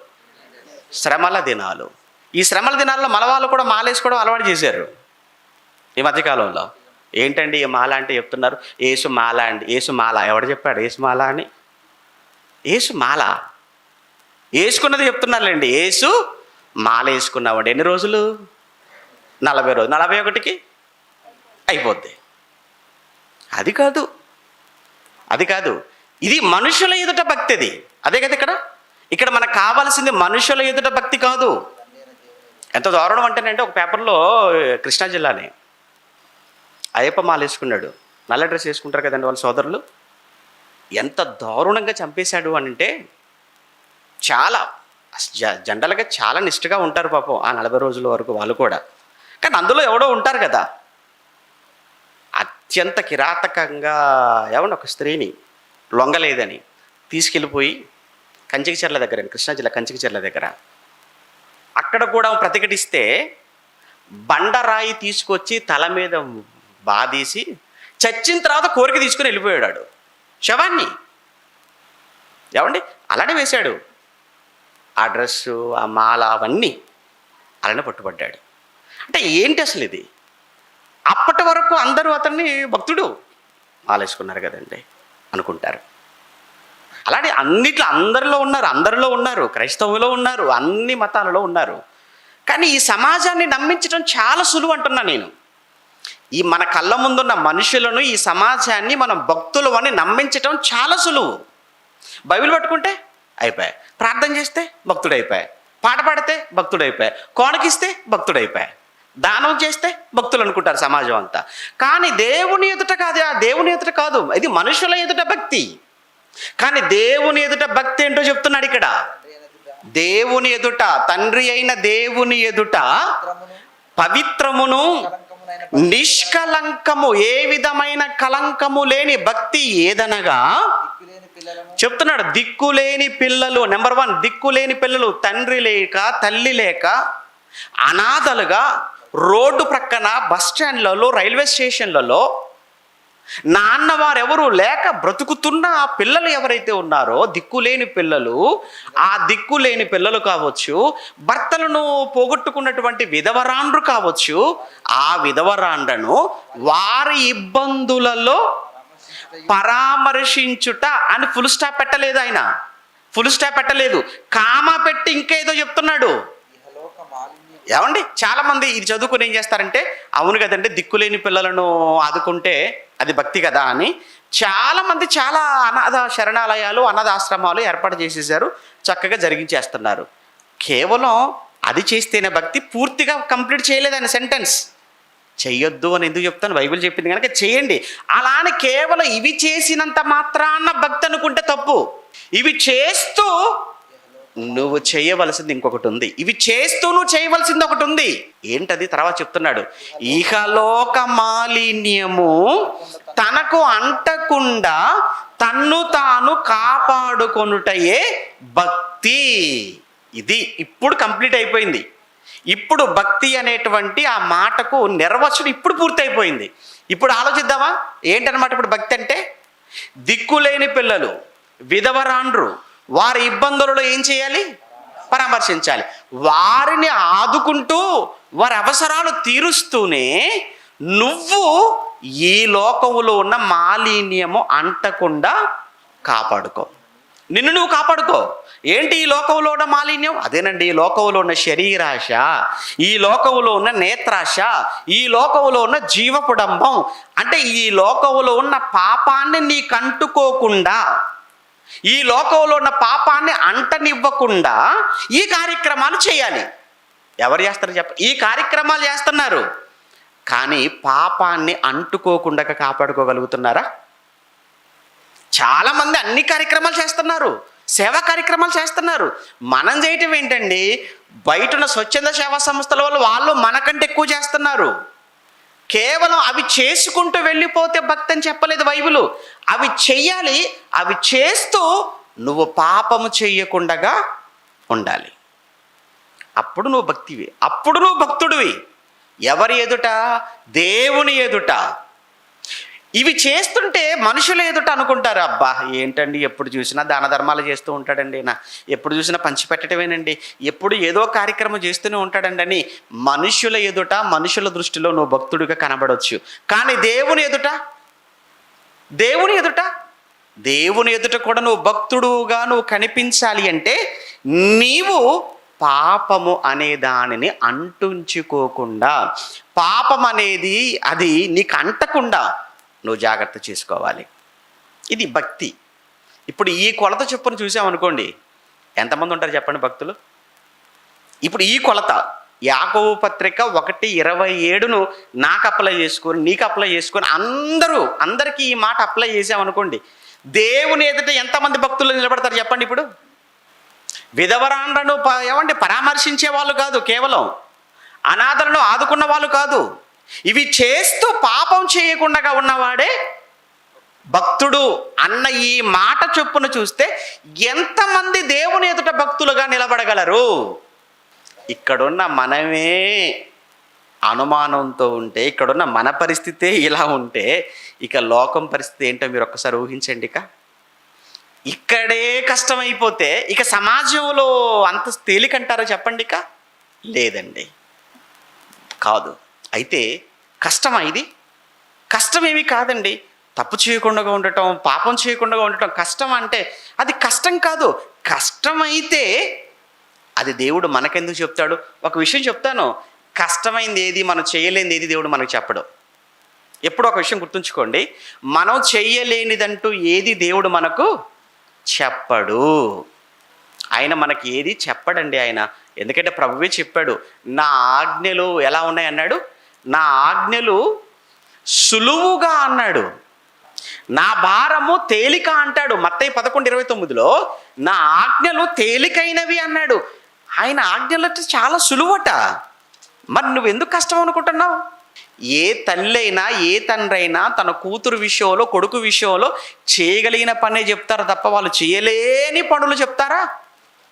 శ్రమల దినాలు. ఈ శ్రమల దినాల్లో మలవాళ్ళు కూడా మాలేసుకోవడం అలవాటు చేశారు ఈ మధ్యకాలంలో. ఏంటండి ఈ మాల అంటే చెప్తున్నారు, ఏసు మాల అండి. ఏసు మాల ఎవడు చెప్పాడు ఏసు మాల అని? ఏసు మాల వేసుకున్నది చెప్తున్నారులేండి. ఏసు మాల వేసుకున్నామండి. ఎన్ని రోజులు? 40 రోజులు. 41కి అయిపోద్ది. అది కాదు, అది కాదు. ఇది మనుషుల ఎదుట భక్తి. అది అదే కదా ఇక్కడ మనకు కావాల్సింది మనుషుల ఎదుట భక్తి కాదు. ఎంత దారుణం అంటేనంటే, ఒక పేపర్లో కృష్ణా జిల్లానే అయ్యప్ప మాల వేసుకున్నాడు. నల్ల డ్రెస్ వేసుకుంటారు కదండి వాళ్ళ సోదరులు. ఎంత దారుణంగా చంపేశాడు అని అంటే, చాలా జనరల్గా చాలా నిష్ఠగా ఉంటారు పాపం ఆ 40 రోజుల వరకు వాళ్ళు కూడా. కానీ అందులో ఎవడో ఉంటారు కదా అత్యంత కిరాతకంగా, ఏమన్నా ఒక స్త్రీని లొంగలేదని తీసుకెళ్ళిపోయి కంచికచర్ల దగ్గర, కృష్ణా జిల్లా కంచికచర్ల దగ్గర, అక్కడ కూడా ప్రతిఘటిస్తే బండరాయి తీసుకొచ్చి తల మీద బాధేసి చచ్చిన తర్వాత కోరిక తీసుకుని వెళ్ళిపోయాడు శవాన్ని. ఏమండి, అలానే వేశాడు ఆ డ్రెస్సు, ఆ మాల, అవన్నీ అలానే పట్టుబడ్డాడు. అంటే ఏంటి అసలు ఇది? అప్పటి వరకు అందరూ అతన్ని భక్తుడు, మాలేసుకున్నారు కదండి అనుకుంటారు. అలానే అన్నిట్లో అందరిలో ఉన్నారు, క్రైస్తవులో ఉన్నారు, అన్ని మతాలలో ఉన్నారు. కానీ ఈ సమాజాన్ని నమ్మించడం చాలా సులువు అంటున్నా నేను. ఈ మన కళ్ళ ముందున్న మనుషులను, ఈ సమాజాన్ని మనం భక్తులు అని నమ్మించటం చాలా సులువు. బైబిల్ పట్టుకుంటే అయిపోయాయి, ప్రార్థన చేస్తే భక్తుడైపోయాయి, పాట పాడితే భక్తుడైపోయాయి, కోణకిస్తే భక్తుడైపోయాయి, దానం చేస్తే భక్తులు అనుకుంటారు సమాజం అంతా. కానీ దేవుని ఎదుట కాదు, ఆ దేవుని ఎదుట కాదు, ఇది మనుషుల ఎదుట భక్తి. కానీ దేవుని ఎదుట భక్తి ఏంటో చెప్తున్నాడు ఇక్కడ. దేవుని ఎదుట, తండ్రి అయిన దేవుని ఎదుట పవిత్రమును నిష్కలంకము, ఏ విధమైన కలంకము లేని భక్తి ఏదనగా చెప్తున్నాడు. దిక్కులేని పిల్లలు, నెంబర్ 1 దిక్కులేని పిల్లలు, తండ్రి లేక తల్లి లేక అనాథలుగా రోడ్డు ప్రక్కన, బస్ స్టాండ్లలో, రైల్వే స్టేషన్లలో నాన్న వారెవరు లేక బ్రతుకుతున్న ఆ పిల్లలు ఎవరైతే ఉన్నారో, దిక్కులేని పిల్లలు, ఆ దిక్కులేని పిల్లలు కావచ్చు, భర్తలను పోగొట్టుకున్నటువంటి విధవరాండ్రు కావచ్చు, ఆ విధవరాండ్రను వారి ఇబ్బందులలో పరామర్శించుట అని ఫుల్ స్టాప్ పెట్టలేదు ఆయన. ఫుల్ స్టాప్ పెట్టలేదు, కామా పెట్టి ఇంకేదో చెప్తున్నాడు. ఏమండి, చాలామంది ఇది చదువుకుని ఏం చేస్తారంటే, అవును కదండి దిక్కులేని పిల్లలను ఆదుకుంటే అది భక్తి కదా అని చాలామంది చాలా అనాథ శరణాలయాలు, అనాథ ఆశ్రమాలు ఏర్పాటు చేసేసారు, చక్కగా జరిగించేస్తున్నారు. కేవలం అది చేస్తేనే భక్తి, పూర్తిగా కంప్లీట్ చేయలేదు ఆయన సెంటెన్స్. చెయ్యొద్దు అని ఎందుకు చెప్తాను, బైబిల్ చెప్పింది కనుక చేయండి. అలా అని కేవలం ఇవి చేసినంత మాత్రాన భక్తి అనుకుంటే తప్పు. ఇవి చేస్తూ నువ్వు చేయవలసింది ఇంకొకటి ఉంది, ఇవి చేస్తూ నువ్వు చేయవలసింది ఒకటి ఉంది. ఏంటది? తర్వాత చెప్తున్నాడు, ఇహలోక మాలిన్యము తనకు అంటకుండా తన్ను తాను కాపాడుకొనుటయే భక్తి. ఇది ఇప్పుడు కంప్లీట్ అయిపోయింది. ఇప్పుడు భక్తి అనేటువంటి ఆ మాటకు నిర్వచనం ఇప్పుడు పూర్తయిపోయింది. ఇప్పుడు ఆలోచిద్దామా ఏంటన్నమాట ఇప్పుడు భక్తి అంటే? దిక్కులేని పిల్లలు, విధవరాండ్రు, వారి ఇబ్బందులలో ఏం చేయాలి? పరామర్శించాలి. వారిని ఆదుకుంటూ వారి అవసరాలు తీరుస్తూనే నువ్వు ఈ లోకములో ఉన్న మాలిన్యము అంటకుండా కాపాడుకో. నిన్ను నువ్వు కాపాడుకో. ఏంటి ఈ లోకంలో ఉన్న మాలిన్యం? అదేనండి, ఈ లోకంలో ఉన్న శరీరాశ, ఈ లోకంలో ఉన్న నేత్రాశ, ఈ లోకంలో ఉన్న జీవపుడంబం. అంటే ఈ లోకంలో ఉన్న పాపాన్ని నీకు అంటుకోకుండా, ఈ లోకంలో ఉన్న పాపాన్ని అంటనివ్వకుండా ఈ కార్యక్రమాలు చేయాలి. ఎవరు చేస్తారు చెప్ప? ఈ కార్యక్రమాలు చేస్తున్నారు, కానీ పాపాన్ని అంటుకోకుండా కాపాడుకోగలుగుతున్నారా? చాలామంది అన్ని కార్యక్రమాలు చేస్తున్నారు, సేవా కార్యక్రమాలు చేస్తున్నారు. మనం చేయటం ఏంటండి? బయట ఉన్న స్వచ్ఛంద సేవా సంస్థల వాళ్ళు మనకంటే ఎక్కువ చేస్తున్నారు. కేవలం అవి చేసుకుంటూ వెళ్ళిపోతే భక్తి అని చెప్పలేదు బైబిల్. అవి చెయ్యాలి, అవి చేస్తూ నువ్వు పాపము చెయ్యకుండా ఉండాలి. అప్పుడు నువ్వు భక్తివి, అప్పుడు నువ్వు భక్తుడివి. ఎవరి ఎదుట? దేవుని ఎదుట. ఇవి చేస్తుంటే మనుషుల ఎదుట అనుకుంటారు, అబ్బా ఏంటండి ఎప్పుడు చూసినా దాన ధర్మాలు చేస్తూ ఉంటాడండి, నా ఎప్పుడు చూసినా పంచిపెట్టడమేనండి, ఎప్పుడు ఏదో కార్యక్రమం చేస్తూనే ఉంటాడండి అని మనుషుల ఎదుట, మనుషుల దృష్టిలో నువ్వు భక్తుడిగా కనబడవచ్చు. కానీ దేవుని ఎదుట, దేవుని ఎదుట, దేవుని ఎదుట కూడా నువ్వు భక్తుడుగా నువ్వు కనిపించాలి అంటే నీవు పాపము అనే దానిని అంటుంచుకోకుండా, పాపం అనేది అది నీకు అంటకుండా నువ్వు జాగ్రత్త చేసుకోవాలి. ఇది భక్తి. ఇప్పుడు ఈ కొలత చొప్పున చూసామనుకోండి, ఎంతమంది ఉంటారు చెప్పండి భక్తులు? ఇప్పుడు ఈ కొలత యాకోబు పత్రిక 1:27 నాకు అప్లై చేసుకొని, నీకు అప్లై చేసుకొని, అందరికీ ఈ మాట అప్లై చేసామనుకోండి, దేవుని ఎదుట ఎంతమంది భక్తులు నిలబడతారు చెప్పండి? ఇప్పుడు విధవరాండ్రను ఏమంటే పరామర్శించే వాళ్ళు కాదు, కేవలం అనాథలను ఆదుకున్న వాళ్ళు కాదు, ఇవి చేస్తూ పాపం చేయకుండా ఉన్నవాడే భక్తుడు అన్న ఈ మాట చొప్పున చూస్తే ఎంతమంది దేవుని ఎదుట భక్తులుగా నిలబడగలరు? ఇక్కడున్న మనమే అనుమానంతో ఉంటే, ఇక్కడున్న మన పరిస్థితే ఇలా ఉంటే, ఇక లోకం పరిస్థితి ఏంటో మీరు ఒక్కసారి ఊహించండి. ఇక్కడే కష్టమైపోతే ఇక సమాజంలో అంత తేలికంటారో చెప్పండి? ఇక లేదండి, కాదు. అయితే కష్టమా ఇది? కష్టమేమీ కాదండి. తప్పు చేయకుండా ఉండటం, పాపం చేయకుండా ఉండటం కష్టం అంటే అది కష్టం కాదు. కష్టమైతే అది దేవుడు మనకెందుకు చెప్తాడు? ఒక విషయం చెప్తాను, కష్టమైంది ఏది, మనం చేయలేనిది ఏది దేవుడు మనకు చెప్పడు. ఎప్పుడు ఒక విషయం గుర్తుంచుకోండి, మనం చేయలేనిదంటూ ఏది దేవుడు మనకు చెప్పడు. ఆయన మనకి ఏది చెప్పడండి ఆయన. ఎందుకంటే ప్రభువే చెప్పాడు, నా ఆజ్ఞలు ఎలా ఉన్నాయి అన్నాడు, నా ఆజ్ఞలు సులువుగా అన్నాడు, నా భారము తేలిక అంటాడు. మత్తయి 11:29 నా ఆజ్ఞలు తేలికైనవి అన్నాడు. ఆయన ఆజ్ఞలు చాలా సులువట. మరి నువ్వు ఎందుకు కష్టం అనుకుంటున్నావు? ఏ తల్లి అయినా, ఏ తండ్రి అయినా తన కూతురు విషయంలో, కొడుకు విషయంలో చేయగలిగిన పనే చెప్తారు తప్ప వాళ్ళు చేయలేని పనులు చెప్తారా?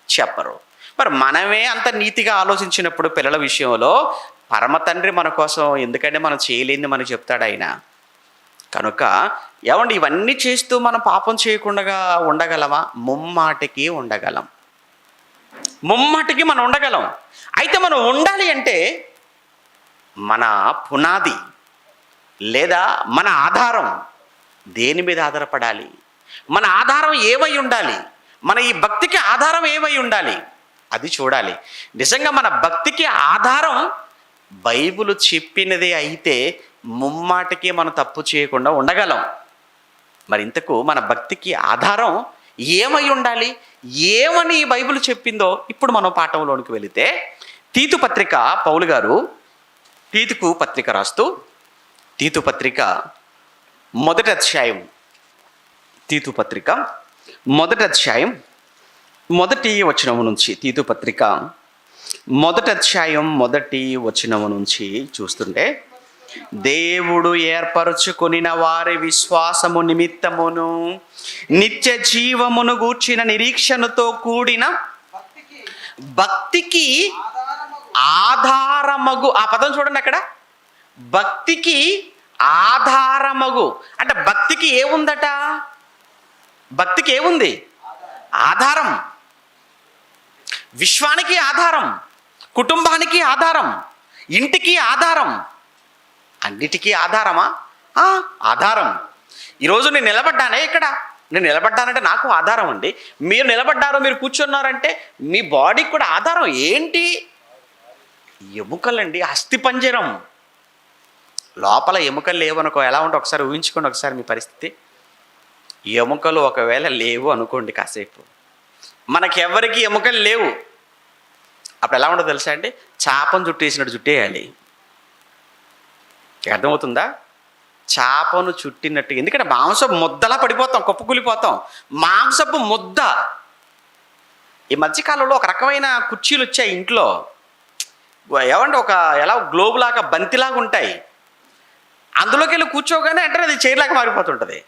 చెప్పరు. మరి మనమే అంత నీతిగా ఆలోచించినప్పుడు పిల్లల విషయంలో పరమ తండ్రి మన కోసం ఎందుకంటే మనం చేయలేనిది మనకు చెప్తాడు ఆయన. కనుక ఏమండి ఇవన్నీ చేస్తూ మనం పాపం చేయకుండా ఉండగలమా? ముమ్మాటికి ఉండగలం. ముమ్మాటికి మనం ఉండగలం. అయితే మనం ఉండాలి అంటే మన పునాది లేదా మన ఆధారం దేని మీద ఆధారపడాలి? మన ఆధారం ఏమై ఉండాలి? మన ఈ భక్తికి ఆధారం ఏమై ఉండాలి? అది చూడాలి. నిజంగా మన భక్తికి ఆధారం బైబిల్ చెప్పినదే అయితే ముమ్మాటికి మనం తప్పు చేయకుండా ఉండగలం. మరి ఇంతకు మన భక్తికి ఆధారం ఏమై ఉండాలి? ఏమని బైబిల్ చెప్పిందో ఇప్పుడు మనం పాఠంలోనికి వెళితే, తీతు పత్రిక పౌలు గారు తీతుకు పత్రిక రాస్తూ, తీతు పత్రిక మొదటి అధ్యాయం, తీతు పత్రిక మొదటి అధ్యాయం మొదటి వచనము నుంచి, తీతు పత్రిక మొదటి అధ్యాయం మొదటి వచనము నుంచి చూస్తుంటే, దేవుడు ఏర్పరచుకొనిన వారి విశ్వాసము నిమిత్తమును నిత్య జీవమును గూర్చిన నిరీక్షణతో కూడిన భక్తికి ఆధారమగు, ఆ పదం చూడండి అక్కడ, భక్తికి ఆధారమగు అంటే భక్తికి ఏముందట? భక్తికి ఏముంది? ఆధారం. విశ్వానికి ఆధారం, కుటుంబానికి ఆధారం, ఇంటికి ఆధారం, అన్నిటికీ ఆధారమా? ఆధారం. ఈరోజు నేను నిలబడ్డానే ఇక్కడ, నేను నిలబడ్డానంటే నాకు ఆధారం అండి. మీరు నిలబడ్డారు, మీరు కూర్చున్నారంటే మీ బాడీకి కూడా ఆధారం ఏంటి? ఎముకలండి, అస్థిపంజరం. లోపల ఎముకలు లేవనుకో ఎలా ఉంటే ఒకసారి ఊహించుకోండి, ఒకసారి మీ పరిస్థితి. ఎముకలు ఒకవేళ లేవు అనుకోండి, కాసేపు మనకెవరికి ఎముకలు లేవు, అప్పుడు ఎలా ఉండదు తెలుసా అండి? చాపను చుట్టేసినట్టు చుట్టేయాలి. అర్థమవుతుందా? చాపను చుట్టినట్టు. ఎందుకంటే మాంసపు ముద్దలా పడిపోతాం, కుప్పకూలిపోతాం. మాంసపు ముద్ద. ఈ మధ్యకాలంలో ఒక రకమైన కుర్చీలు వచ్చాయి ఇంట్లో, ఏమంటే ఒక ఎలా గ్లోబులాగా బంతిలాగా ఉంటాయి. అందులోకి వెళ్ళి కూర్చోగానే అంటే అది చైర్లాగా మారిపోతుంటుంది.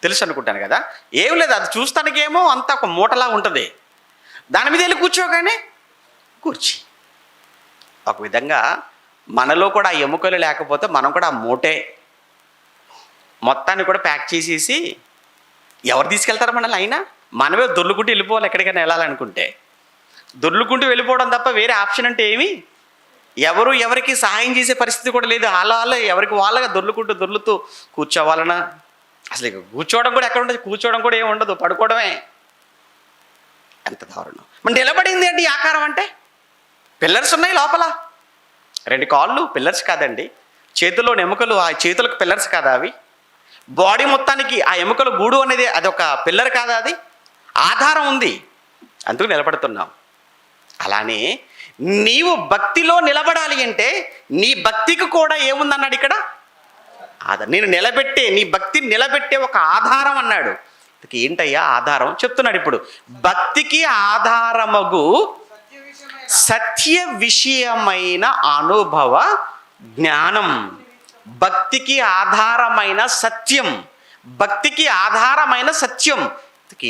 తెలుసు అనుకుంటాను కదా. ఏం లేదు, అది చూస్తానికేమో అంతా ఒక మూటలా ఉంటుంది. దాని మీద వెళ్ళి కూర్చోగానే కుర్చీ. ఒక విధంగా మనలో కూడా ఆ ఎముకలు లేకపోతే మనం కూడా ఆ మూటే మొత్తాన్ని కూడా ప్యాక్ చేసేసి ఎవరు తీసుకెళ్తారు మనల్ని? అయినా మనమే దొర్లుకుంటూ వెళ్ళిపోవాలి. ఎక్కడికైనా వెళ్ళాలనుకుంటే దొర్లుకుంటూ వెళ్ళిపోవడం తప్ప వేరే ఆప్షన్ అంటే ఏమి? ఎవరు ఎవరికి సహాయం చేసే పరిస్థితి కూడా లేదు. అలా ఎవరికి వాళ్ళగా దొర్లుతూ కూర్చోవాలన్నా అసలు ఇక కూర్చోవడం కూడా ఎక్కడ ఉంటుంది? కూర్చోవడం కూడా ఏమి ఉండదు, పడుకోవడమే. ఎంత దారుణం. మన నిలబడింది ఏంటి ఈ ఆకారం అంటే? పిల్లర్స్ ఉన్నాయి లోపల, 2 కాళ్ళు పిల్లర్స్ కాదండి. చేతుల్లో ఎముకలు, ఆ చేతులకు పిల్లర్స్ కాదా అవి? బాడీ మొత్తానికి ఆ ఎముకల గూడు అనేది అదొక పిల్లర్ కాదా? అది ఆధారం ఉంది, అందుకు నిలబడుతున్నాం. అలానే నీవు భక్తిలో నిలబడాలి అంటే నీ భక్తికి కూడా ఏముందన్నాడు ఇక్కడ? నేను నిలబెట్టే, నీ భక్తిని నిలబెట్టే ఒక ఆధారం అన్నాడు. ఏంటయ్యా ఆధారం? చెప్తున్నాడు ఇప్పుడు. భక్తికి ఆధారమగు సత్య విషయమైన అనుభవ జ్ఞానం. భక్తికి ఆధారమైన సత్యం, భక్తికి ఆధారమైన సత్యం.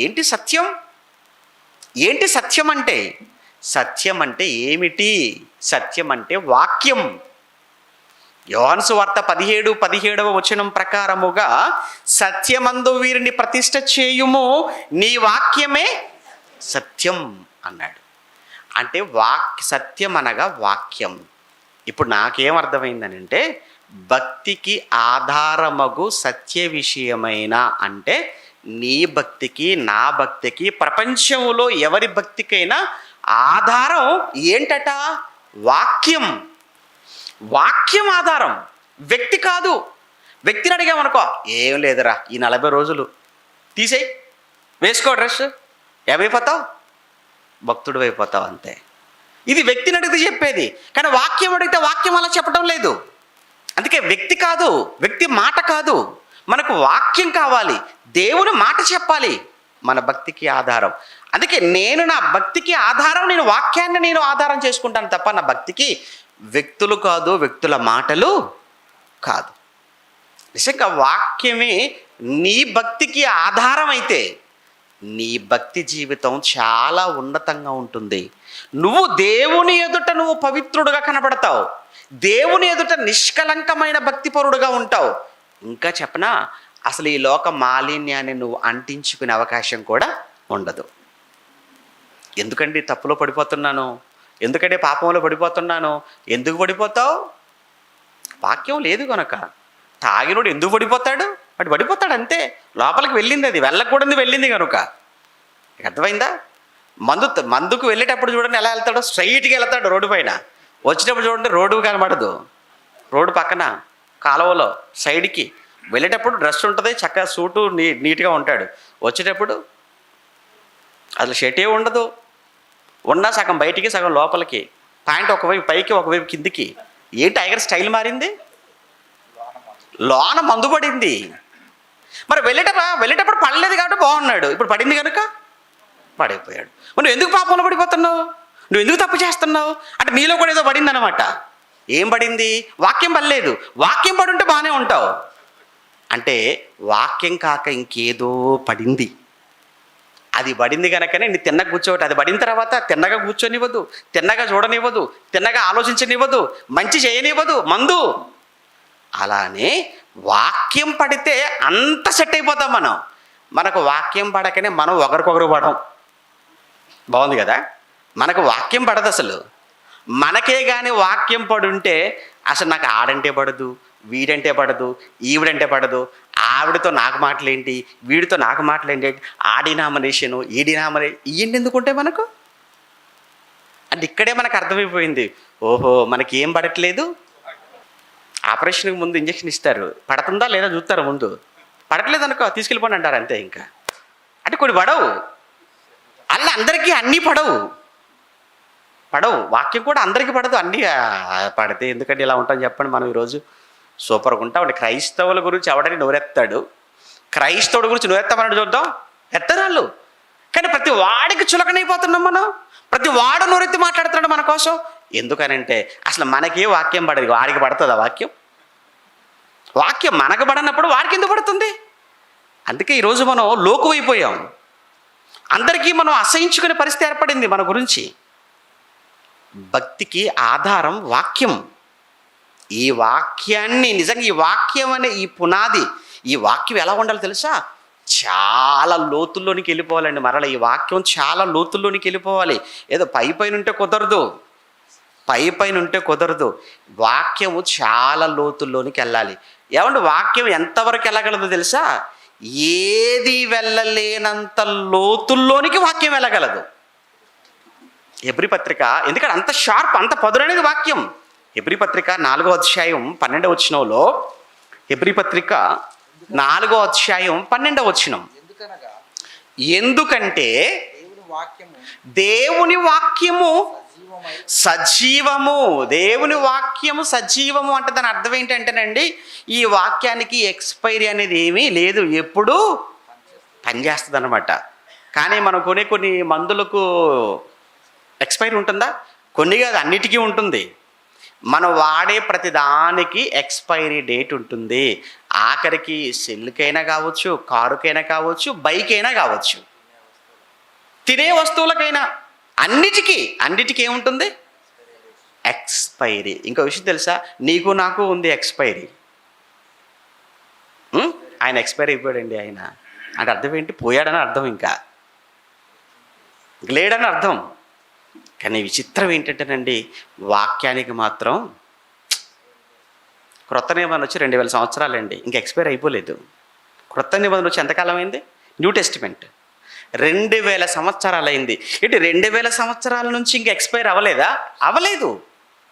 ఏంటి సత్యం? ఏంటి సత్యం అంటే? సత్యం అంటే ఏమిటి? సత్యం అంటే వాక్యం. యోహాను సువార్త 17:17 వచనం ప్రకారముగా సత్యమందు వీరిని ప్రతిష్ఠ చేయుము, నీ వాక్యమే సత్యం అన్నాడు. అంటే సత్యం అనగా వాక్యం. ఇప్పుడు నాకేం అర్థమైందనంటే, భక్తికి ఆధారమగు సత్య విషయమైన అంటే నీ భక్తికి నా భక్తికి ప్రపంచంలో ఎవరి భక్తికైనా ఆధారం ఏంటట? వాక్యం. వాక్యం ఆధారం, వ్యక్తి కాదు. వ్యక్తిని అడిగామనుకో, ఏం లేదురా ఈ 40 రోజులు తీసేయి, వేసుకో డ్రెస్, ఏమైపోతావు? భక్తుడు అయిపోతావు అంతే. ఇది వ్యక్తిని అడిగితే చెప్పేది. కానీ వాక్యం అడిగితే వాక్యం అలా చెప్పడం లేదు. అందుకే వ్యక్తి కాదు, వ్యక్తి మాట కాదు, మనకు వాక్యం కావాలి, దేవుని మాట చెప్పాలి మన భక్తికి ఆధారం. అందుకే నా భక్తికి ఆధారం నేను వాక్యాన్ని నేను ఆధారం చేసుకుంటాను తప్ప నా భక్తికి వ్యక్తులు కాదు, వ్యక్తుల మాటలు కాదు. నిజంగా వాక్యమే నీ భక్తికి ఆధారం అయితే నీ భక్తి జీవితం చాలా ఉన్నతంగా ఉంటుంది. నువ్వు దేవుని ఎదుట నువ్వు పవిత్రుడుగా కనబడతావు, దేవుని ఎదుట నిష్కలంకమైన భక్తిపరుడుగా ఉంటావు. ఇంకా చెప్పనా, అసలు ఈ లోక మాలిన్యాన్ని నువ్వు అంటించుకునే అవకాశం కూడా ఉండదు. ఎందుకండి తప్పులో పడిపోతున్నాను, ఎందుకంటే పాపంలో పడిపోతున్నాను? ఎందుకు పడిపోతావు? వాక్యం లేదు కనుక. తాగినోడు ఎందుకు పడిపోతాడు? వాడు పడిపోతాడు అంతే. లోపలికి వెళ్ళింది, అది వెళ్ళకూడదు వెళ్ళింది కనుక. అర్థమైందా? మందుకు వెళ్ళేటప్పుడు చూడండి ఎలా వెళ్తాడో, స్ట్రైట్గా వెళ్తాడు రోడ్డు పైన. వచ్చేటప్పుడు చూడండి రోడ్డు కనబడదు, రోడ్డు పక్కన కాలువలో సైడ్కి. వెళ్ళేటప్పుడు డ్రెస్ ఉంటుంది, చక్కగా సూటు నీట్గా ఉంటాడు. వచ్చేటప్పుడు అసలు షర్టే ఉండదు, ఉన్నా సగం బయటికి సగం లోపలికి, ప్యాంట్ ఒకవైపు పైకి ఒకవైపు కిందికి. ఏ టైగర్ స్టైల్ మారింది? లోన మందు పడింది. మరి వెళ్ళేటప్పుడు పడలేదు కాబట్టి బాగున్నాడు, ఇప్పుడు పడింది కనుక పడైపోయాడు. మరి నువ్వు ఎందుకు పాపంలో పడిపోతున్నావు? నువ్వు ఎందుకు తప్పు చేస్తున్నావు అంటే నీలో కూడా ఏదో పడింది అనమాట. ఏం పడింది? వాక్యం పడలేదు. వాక్యం పడుంటే బాగానే ఉంటావు. అంటే వాక్యం కాక ఇంకేదో పడింది. అది పడింది కనుకనే నీ తిన్నగా కూర్చోవటం. అది పడిన తర్వాత తిన్నగా కూర్చొనివ్వదు, తిన్నగా చూడనివ్వదు, తిన్నగా ఆలోచించనివ్వదు, మంచి చేయనివ్వదు మందు. అలానే వాక్యం పడితే అంత సెట్ అయిపోతాం మనం. మనకు వాక్యం పడకనే మనం ఒకరికొకరు పడం. బాగుంది కదా? మనకు వాక్యం పడదు అసలు. మనకే కానీ వాక్యం పడుంటే అసలు నాకు ఆడంటే పడదు, వీడంటే పడదు, ఈవిడంటే పడదు, ఆవిడతో నాకు మాటలేంటి, వీడితో నాకు మాటలేంటి, ఆ డినామినేషను ఈ డినామినేషన్ ఇవన్నీ ఎందుకుంటే మనకు అంటే ఇక్కడే మనకు అర్థమైపోయింది. ఓహో మనకి ఏం పడట్లేదు. ఆపరేషన్కి ముందు ఇంజక్షన్ ఇస్తారు, పడుతుందా లేదా చూస్తారు ముందు. పడట్లేదు అనుకో తీసుకెళ్ళిపోండి అంటారు అంతే. ఇంకా అంటే కొన్ని పడవు, అలా అందరికీ అన్నీ పడవు. వాక్యం కూడా అందరికీ పడదు, అన్నీ పడితే ఎందుకంటే ఇలా ఉంటాం చెప్పండి. మనం ఈరోజు సూపర్గా ఉంటాం. అంటే క్రైస్తవుల గురించి ఎవడని నోరెత్తాడు, క్రైస్తవుడి గురించి నోరెత్తామని చూద్దాం, ఎత్తారు వాళ్ళు. కానీ ప్రతి వాడికి చులకనైపోతున్నాం మనం. ప్రతి వాడు నోరెత్తి మాట్లాడుతున్నాడు మన కోసం. ఎందుకనంటే అసలు మనకే వాక్యం పడదు, వాడికి పడుతుందా వాక్యం? వాక్యం మనకు పడనప్పుడు వాడికి ఎందుకు పడుతుంది? అందుకే ఈరోజు మనం లోకువైపోయాం. అందరికీ మనం అసహించుకునే పరిస్థితి ఏర్పడింది మన గురించి. భక్తికి ఆధారం వాక్యం. ఈ వాక్యాన్ని నిజంగా ఈ వాక్యం అనే ఈ పునాది, ఈ వాక్యం ఎలా ఉండాలో తెలుసా? చాలా లోతుల్లోనికి వెళ్ళిపోవాలండి. మరలా ఈ వాక్యం చాలా లోతుల్లోనికి వెళ్ళిపోవాలి. ఏదో పైన ఉంటే కుదరదు, పైన ఉంటే కుదరదు. వాక్యము చాలా లోతుల్లోనికి వెళ్ళాలి. ఏమంటే వాక్యం ఎంతవరకు వెళ్ళగలదో తెలుసా? ఏది వెళ్ళలేనంత లోతుల్లోనికి వాక్యం వెళ్ళగలదు. హెబ్రీ పత్రిక, ఎందుకంటే అంత షార్ప్, అంత పదునైనది వాక్యం. హెబ్రీ పత్రిక 4వ అధ్యాయం 12వ వచనంలో, హెబ్రీ పత్రిక 4వ అధ్యాయం 12వ వచనం, ఎందుకంటే దేవుని వాక్యము సజీవము. దేవుని వాక్యము సజీవము అంటే దాని అర్థం ఏంటంటేనండి, ఈ వాక్యానికి ఎక్స్పైరీ అనేది ఏమీ లేదు, ఎప్పుడూ పనిచేస్తుంది అనమాట. కానీ మనం కొన్ని మందులకు ఎక్స్పైరీ ఉంటుందా? కొన్ని కాదు, అన్నిటికీ ఉంటుంది. మనం వాడే ప్రతిదానికి ఎక్స్పైరీ డేట్ ఉంటుంది. ఆఖరికి సెల్లుకైనా కావచ్చు, కారుకైనా కావచ్చు, బైక్ అయినా కావచ్చు, తినే వస్తువులకైనా, అన్నిటికీ ఏముంటుంది? ఎక్స్పైరీ. ఇంకో విషయం తెలుసా? నీకు నాకు ఉంది ఎక్స్పైరీ. ఆయన ఎక్స్పైరీ అయిపోయాడండి ఆయన అంటే అర్థం ఏంటి? పోయాడని అర్థం, ఇంకా లేడని అర్థం. కానీ విచిత్రం ఏంటంటేనండి, వాక్యానికి మాత్రం క్రొత్త నిబంధన వచ్చి 2000 సంవత్సరాలండి, ఇంకా ఎక్స్పైర్ అయిపోలేదు. క్రొత్త నిబంధన వచ్చి ఎంతకాలం అయింది? న్యూ టెస్టిమెంట్ 2000 సంవత్సరాలు అయింది. ఏంటి 2000 సంవత్సరాల నుంచి ఇంకా ఎక్స్పైర్ అవ్వలేదా? అవ్వలేదు.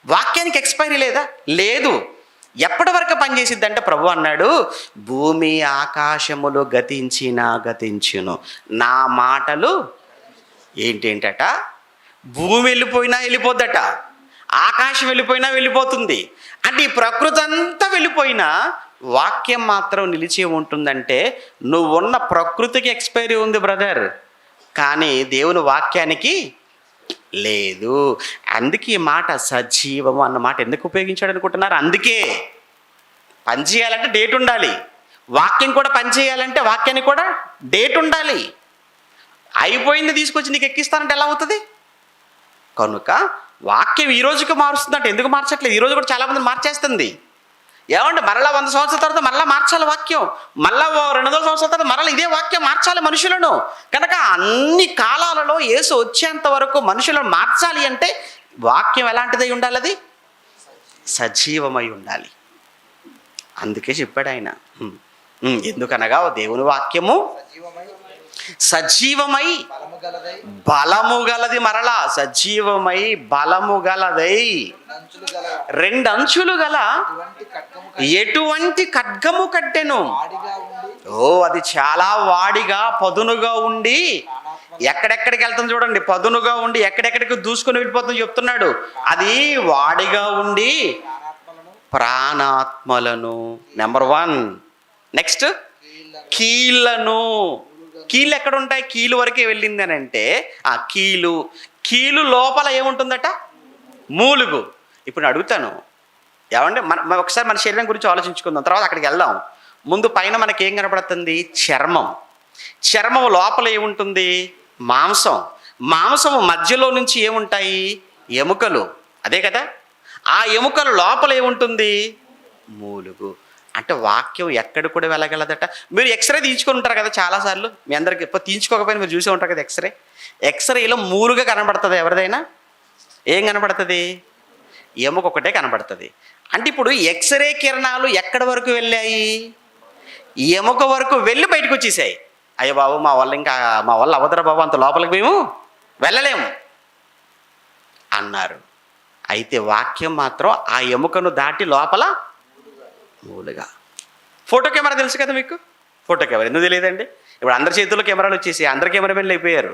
వాక్యానికి ఎక్స్పైరీ లేదా? లేదు. ఎప్పటి వరకు పనిచేసిద్ది అంటే ప్రభు అన్నాడు, భూమి ఆకాశములు గతించును, నా మాటలు ఏంటేంటట, భూమి వెళ్ళిపోయినా వెళ్ళిపోద్దట, ఆకాశం వెళ్ళిపోయినా వెళ్ళిపోతుంది. అంటే ఈ ప్రకృతి అంతా వెళ్ళిపోయినా వాక్యం మాత్రం నిలిచి ఉంటుందంటే, నువ్వున్న ప్రకృతికి ఎక్స్పైరీ ఉంది బ్రదర్, కానీ దేవుని వాక్యానికి లేదు. అందుకే ఈ మాట సజీవము అన్న మాట ఎందుకు ఉపయోగించాడు అనుకుంటున్నారు? అందుకే పని చేయాలంటే డేట్ ఉండాలి. వాక్యం కూడా పని చేయాలంటే వాక్యానికి కూడా డేట్ ఉండాలి. అయిపోయింది తీసుకొచ్చి నీకు ఎక్కిస్తానంటే ఎలా అవుతుంది? కనుక వాక్యం ఈ రోజుకి మారుస్తుందంటే ఎందుకు మార్చట్లేదు? ఈరోజు కూడా చాలామంది మార్చేస్తుంది. ఏమంటే మరలా 100 సంవత్సరాల తర్వాత మరలా మార్చాలి వాక్యం, మళ్ళా 200 సంవత్సరాల తర్వాత మరలా ఇదే వాక్యం మార్చాలి మనుషులను. కనుక అన్ని కాలాలలో యేసు వచ్చేంత వరకు మనుషులను మార్చాలి అంటే వాక్యం ఎలాంటిదై ఉండాలి? అది సజీవమై ఉండాలి. అందుకే చెప్పాడు ఆయన, ఎందుకనగా దేవుని వాక్యము సజీవమై బలము గలది, మరలా సజీవమై బలము గలదై 2 అంచులు గల ఎటువంటి ఖడ్గము కట్టెను. అది చాలా వాడిగా పదునుగా ఉండి ఎక్కడెక్కడికి వెళ్తుంది చూడండి, పదునుగా ఉండి ఎక్కడెక్కడికి దూసుకొని వెళ్ళిపోతుంది చెప్తున్నాడు. అది వాడిగా ఉండి ప్రాణాత్మలను, నెంబర్ 1. నెక్స్ట్ కీళ్ళను. కీళ్ళు ఎక్కడ ఉంటాయి? కీలు వరకే వెళ్ళింది అని అంటే ఆ కీలు లోపల ఏముంటుందట? మూలుగు. ఇప్పుడు నేను అడుగుతాను, ఏమంటే ఒకసారి మన శరీరం గురించి ఆలోచించుకుందాం, తర్వాత అక్కడికి వెళ్దాం. ముందు పైన మనకి ఏం కనపడుతుంది? చర్మం లోపల ఏముంటుంది? మాంసం మధ్యలో నుంచి ఏముంటాయి? ఎముకలు. అదే కదా. ఆ ఎముకల లోపల ఏముంటుంది? మూలుగు. అంటే వాక్యం ఎక్కడ కూడా వెళ్ళగలదట. మీరు ఎక్స్రే తీయించుకొని ఉంటారు కదా చాలాసార్లు, మీ అందరికి ఇప్పుడు తీయించుకోకపోయినా మీరు చూసే ఉంటారు కదా. ఎక్స్రేలో మూలుగా కనబడుతుంది. ఎవరిదైనా ఏం కనబడుతుంది? ఎముక ఒకటే కనబడుతుంది. అంటే ఇప్పుడు ఎక్స్రే కిరణాలు ఎక్కడి వరకు వెళ్ళాయి? ఎముక వరకు వెళ్ళి బయటకు వచ్చేసాయి. అయ్యో బాబు, మా వల్ల అవదరా బాబు, అంత లోపలికి మేము వెళ్ళలేము అన్నారు. అయితే వాక్యం మాత్రం ఆ ఎముకను దాటి లోపల మూలుగా. ఫోటో కెమెరా తెలుసు కదా మీకు? ఫోటో కెమెరా ఎందుకు తెలియదండి? ఇప్పుడు అందరి చేతుల్లో కెమెరాలు వచ్చేసి అందరు కెమెరామెన్లు అయిపోయారు.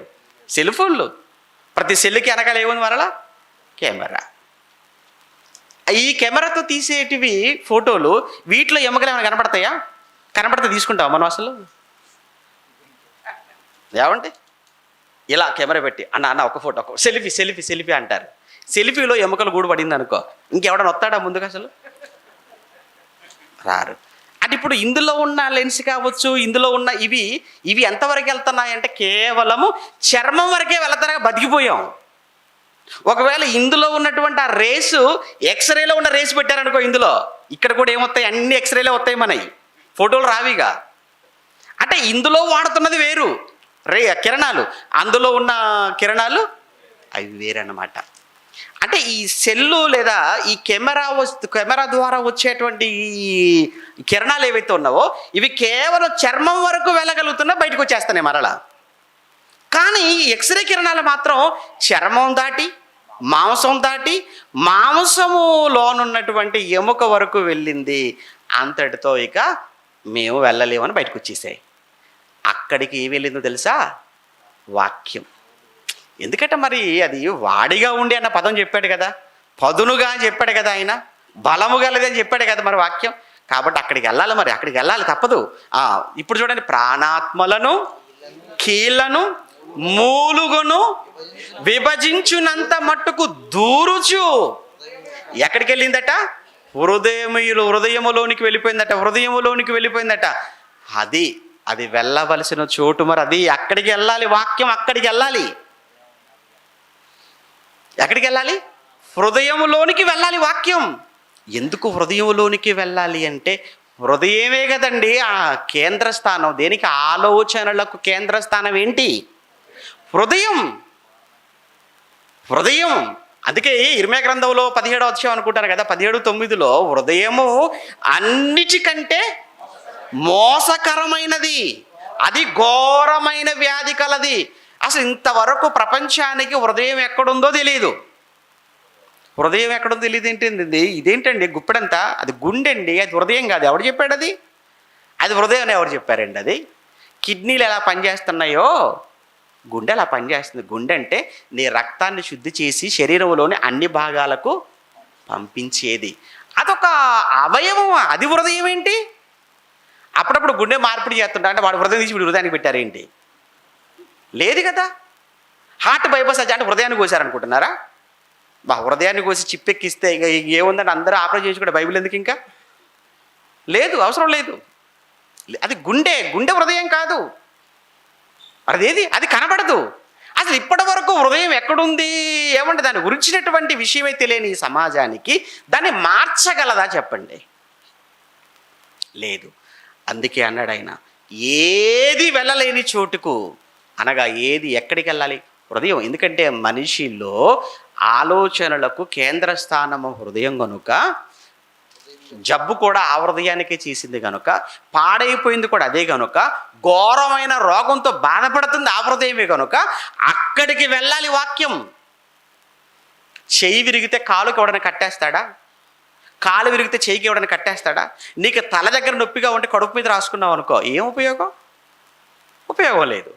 సెల్ ఫోన్లు, ప్రతి సెల్లుకి వెనకాల ఏముంది? మరలా కెమెరా. ఈ కెమెరాతో తీసేటివి ఫోటోలు, వీటిలో ఎముకలు ఏమైనా కనపడతాయా? కనపడితే తీసుకుంటాం మనం అసలు? ఏమంటే ఇలా కెమెరా పెట్టి అన్న ఒక ఫోటో, ఒక సెల్ఫీ అంటారు. సెల్ఫీలో ఎముకలు గూడు పడింది అనుకో, ఇంకెవడన్నా వస్తాడా ముందుకు? అసలు రారు. అంటే ఇప్పుడు ఇందులో ఉన్న లెన్స్ కావచ్చు, ఇందులో ఉన్న ఇవి ఎంతవరకు వెళ్తున్నాయంటే కేవలము చర్మం వరకే వెళ్తారా, బతికిపోయాం. ఒకవేళ ఇందులో ఉన్నటువంటి ఆ రేసు ఎక్స్రేలో ఉన్న రేసు పెట్టారనుకో, ఇందులో ఇక్కడ కూడా ఏమొస్తాయి? అన్ని ఎక్స్రేలే వస్తాయి, మనవి ఫోటోలు రావిగా. అంటే ఇందులో వాడుతున్నది వేరు కిరణాలు, అందులో ఉన్న కిరణాలు అవి వేరన్నమాట. అంటే ఈ సెల్లు లేదా ఈ కెమెరా ద్వారా వచ్చేటువంటి ఈ కిరణాలు ఏవైతే ఉన్నావో ఇవి కేవలం చర్మం వరకు వెళ్ళగలుగుతున్నా, బయటకు వచ్చేస్తున్నాయి మరలా. కానీ ఎక్స్రే కిరణాలు మాత్రం చర్మం దాటి, మాంసం దాటి, మాంసములోనున్నటువంటి ఎముక వరకు వెళ్ళింది. అంతటితో ఇక మేము వెళ్ళలేమని బయటకు వచ్చేసాయి. అక్కడికి ఏం వెళ్ళిందో తెలుసా? వాక్యం. ఎందుకంటే మరి అది వాడిగా ఉండి అన్న పదం చెప్పాడు కదా, పదునుగా అని చెప్పాడు కదా, ఆయన బలము గలది అని చెప్పాడు కదా మరి వాక్యం. కాబట్టి అక్కడికి వెళ్ళాలి, మరి అక్కడికి వెళ్ళాలి, తప్పదు. ఇప్పుడు చూడండి, ప్రాణాత్మలను, కీళ్లను, మూలుగును విభజించునంత మట్టుకు దూరుచు ఎక్కడికి వెళ్ళిందట? హృదయములోనికి వెళ్ళిపోయిందట. అది వెళ్ళవలసిన చోటు. మరి అది అక్కడికి వెళ్ళాలి, వాక్యం అక్కడికి వెళ్ళాలి. ఎక్కడికి వెళ్ళాలి? హృదయములోనికి వెళ్ళాలి వాక్యం. ఎందుకు హృదయంలోనికి వెళ్ళాలి అంటే, హృదయమే కదండి ఆ కేంద్ర స్థానం. దేనికి? ఆలోచనలకు కేంద్ర స్థానం ఏంటి? హృదయం. అందుకే ఇర్మియా గ్రంథంలో 17వ అధ్యాయం అనుకుంటారు కదా, 17:9 హృదయము అన్నిటికంటే మోసకరమైనది, అది ఘోరమైన వ్యాధి కలది. అసలు ఇంతవరకు ప్రపంచానికి హృదయం ఎక్కడుందో తెలియదు. ఏంటండి? ఇదేంటండి గుప్పెడంతా? అది గుండె అండి, అది హృదయం కాదు. ఎవడు చెప్పాడు అది? అది హృదయం అని ఎవరు చెప్పారండి? అది కిడ్నీలు ఎలా పనిచేస్తున్నాయో గుండె అలా పనిచేస్తుంది. గుండె అంటే నీ రక్తాన్ని శుద్ధి చేసి శరీరంలోని అన్ని భాగాలకు పంపించేది. అదొక అవయవం. అది హృదయం ఏంటి? అప్పుడప్పుడు గుండె మార్పిడి చేస్తుంటా అంటే వాడు హృదయం తీసి వీడు హృదయానికి పెట్టారేంటి? లేదు కదా. హార్ట్ బైపాస్ అంటే హృదయాన్ని కోసారనుకుంటున్నారా? హృదయాన్ని కోసి చిప్పెక్కిస్తే ఇక ఏముందని అందరూ ఆపరేషన్ చేసి కూడా బైబిల్ ఎందుకు? ఇంకా లేదు, అవసరం లేదు. అది గుండె హృదయం కాదు. అది కనబడదు. అసలు ఇప్పటి వరకు హృదయం ఎక్కడుంది, ఏమంటే దాన్ని గురించినటువంటి విషయమే తెలియని ఈ సమాజానికి దాన్ని మార్చగలదా చెప్పండి? లేదు. అందుకే అన్నాడు ఆయన, ఏది వెళ్ళలేని చోటుకు, అనగా ఏది ఎక్కడికి వెళ్ళాలి? హృదయం. ఎందుకంటే మనిషిలో ఆలోచనలకు కేంద్ర స్థానము హృదయం కనుక, జబ్బు కూడా ఆ హృదయానికే చేసింది కనుక, పాడైపోయింది కూడా అదే కనుక, ఘోరమైన రోగంతో బాధపడుతుంది ఆ హృదయమే కనుక, అక్కడికి వెళ్ళాలి వాక్యం. చెయ్యి విరిగితే కాలుకి ఎవడైనా కట్టేస్తాడా? కాలు విరిగితే చెయ్యికి ఎవడైనా కట్టేస్తాడా? నీకు తల దగ్గర నొప్పిగా ఉంటే కడుపు మీద రాసుకున్నావు అనుకో, ఏం ఉపయోగం? ఉపయోగం లేదు.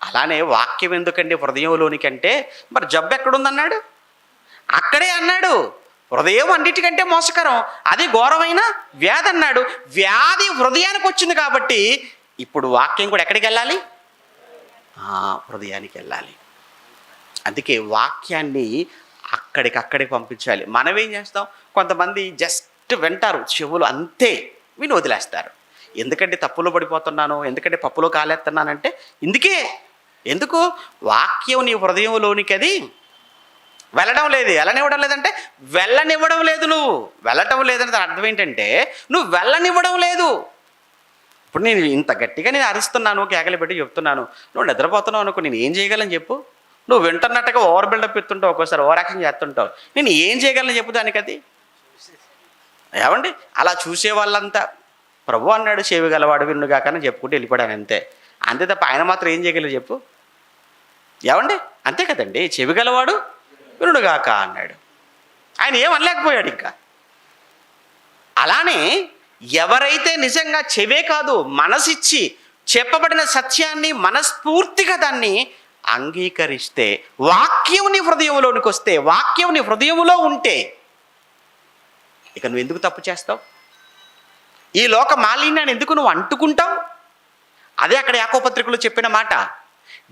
అలానే వాక్యం ఎందుకండి హృదయంలోనికి అంటే, మరి జబ్బు ఎక్కడుందన్నాడు? అక్కడే అన్నాడు. హృదయం అన్నిటికంటే మోసకరం, అది ఘోరమైన వ్యాధి అన్నాడు. వ్యాధి హృదయానికి వచ్చింది కాబట్టి ఇప్పుడు వాక్యం కూడా ఎక్కడికి వెళ్ళాలి? హృదయానికి వెళ్ళాలి. అందుకే వాక్యాన్ని అక్కడికక్కడికి పంపించాలి. మనం ఏం చేస్తాం? కొంతమంది జస్ట్ వింటారు, చెవులు అంతే విని వదిలేస్తారు. ఎందుకంటే తప్పులో పడిపోతున్నాను, ఎందుకంటే పప్పులో కాలేస్తున్నానంటే ఇందుకే. ఎందుకు? వాక్యం నీ హృదయంలోనికి అది వెళ్ళడం లేదు. వెళ్ళనివ్వడం లేదంటే వెళ్ళనివ్వడం లేదు. నువ్వు వెళ్ళటం లేదని దాని అర్థం ఏంటంటే నువ్వు వెళ్ళనివ్వడం లేదు. ఇప్పుడు నేను ఇంత గట్టిగా నేను అరుస్తున్నాను, కేకలు పెట్టి చెప్తున్నాను, నువ్వు నిద్రపోతున్నావు అనుకో, నేను ఏం చేయగలను చెప్పు? నువ్వు వింటున్నట్టుగా ఓవర్ బిల్డప్ ఎత్తుంటావు, ఒక్కోసారి ఓవర్ యాక్షన్ చేస్తుంటావు, నేను ఏం చేయగలను చెప్పు దానికి? అది ఏమండి? అలా చూసే వాళ్ళంతా ప్రభు అన్నాడు చెవి గలవాడు విన్నుగాక అని చెప్పుకుంటూ వెళ్ళిపోయాను అంతే. అంతే తప్ప ఆయన మాత్రం ఏం చేయగలరు చెప్పు? ఏమండి? అంతే కదండి, చెవి గలవాడు వినుగాక అన్నాడు. ఆయన ఏం అనలేకపోయాడు ఇంకా. అలానే ఎవరైతే నిజంగా చెవే కాదు మనసిచ్చి చెప్పబడిన సత్యాన్ని మనస్ఫూర్తిగా దాన్ని అంగీకరిస్తే, వాక్యం నీ హృదయంలోనికి వస్తే, వాక్యం నీ హృదయంలో ఉంటే ఇక నువ్వు ఎందుకు తప్పు చేస్తావు? ఈ లోక మాలిన్యాన్ని ఎందుకు నువ్వు అంటుకుంటావు? అదే అక్కడ యాకోబు పత్రికలో చెప్పిన మాట.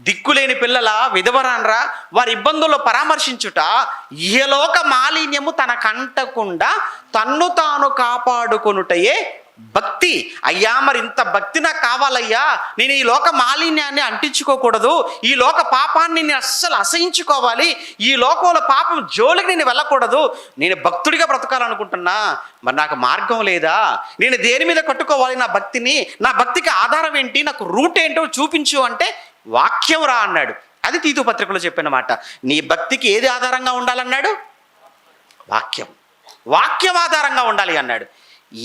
దిక్కులేని పిల్లల విధవరాన్రా వారి ఇబ్బందుల్లో పరామర్శించుట, ఇహలోక మాలిన్యము తనకంటకుండా తన్ను తాను కాపాడుకొనుటయే భక్తి. అయ్యా మరి ఇంత భక్తి నాకు కావాలయ్యా, నేను ఈ లోక మాలిన్యాన్ని అంటించుకోకూడదు, ఈ లోక పాపాన్ని నేను అస్సలు అసహించుకోవాలి, ఈ లోకంలో పాపం జోలికి నేను వెళ్ళకూడదు, నేను భక్తుడిగా బ్రతకాలనుకుంటున్నా, మరి నాకు మార్గం లేదా? నేను దేని మీద కట్టుకోవాలి నా భక్తిని? నా భక్తికి ఆధారం ఏంటి? నాకు రూట్ ఏంటో చూపించు అంటే వాక్యం రా అన్నాడు. అది తీతు పత్రికలో చెప్పిన మాట. నీ భక్తికి ఏది ఆధారంగా ఉండాలన్నాడు? వాక్యం. వాక్యం ఆధారంగా ఉండాలి అన్నాడు.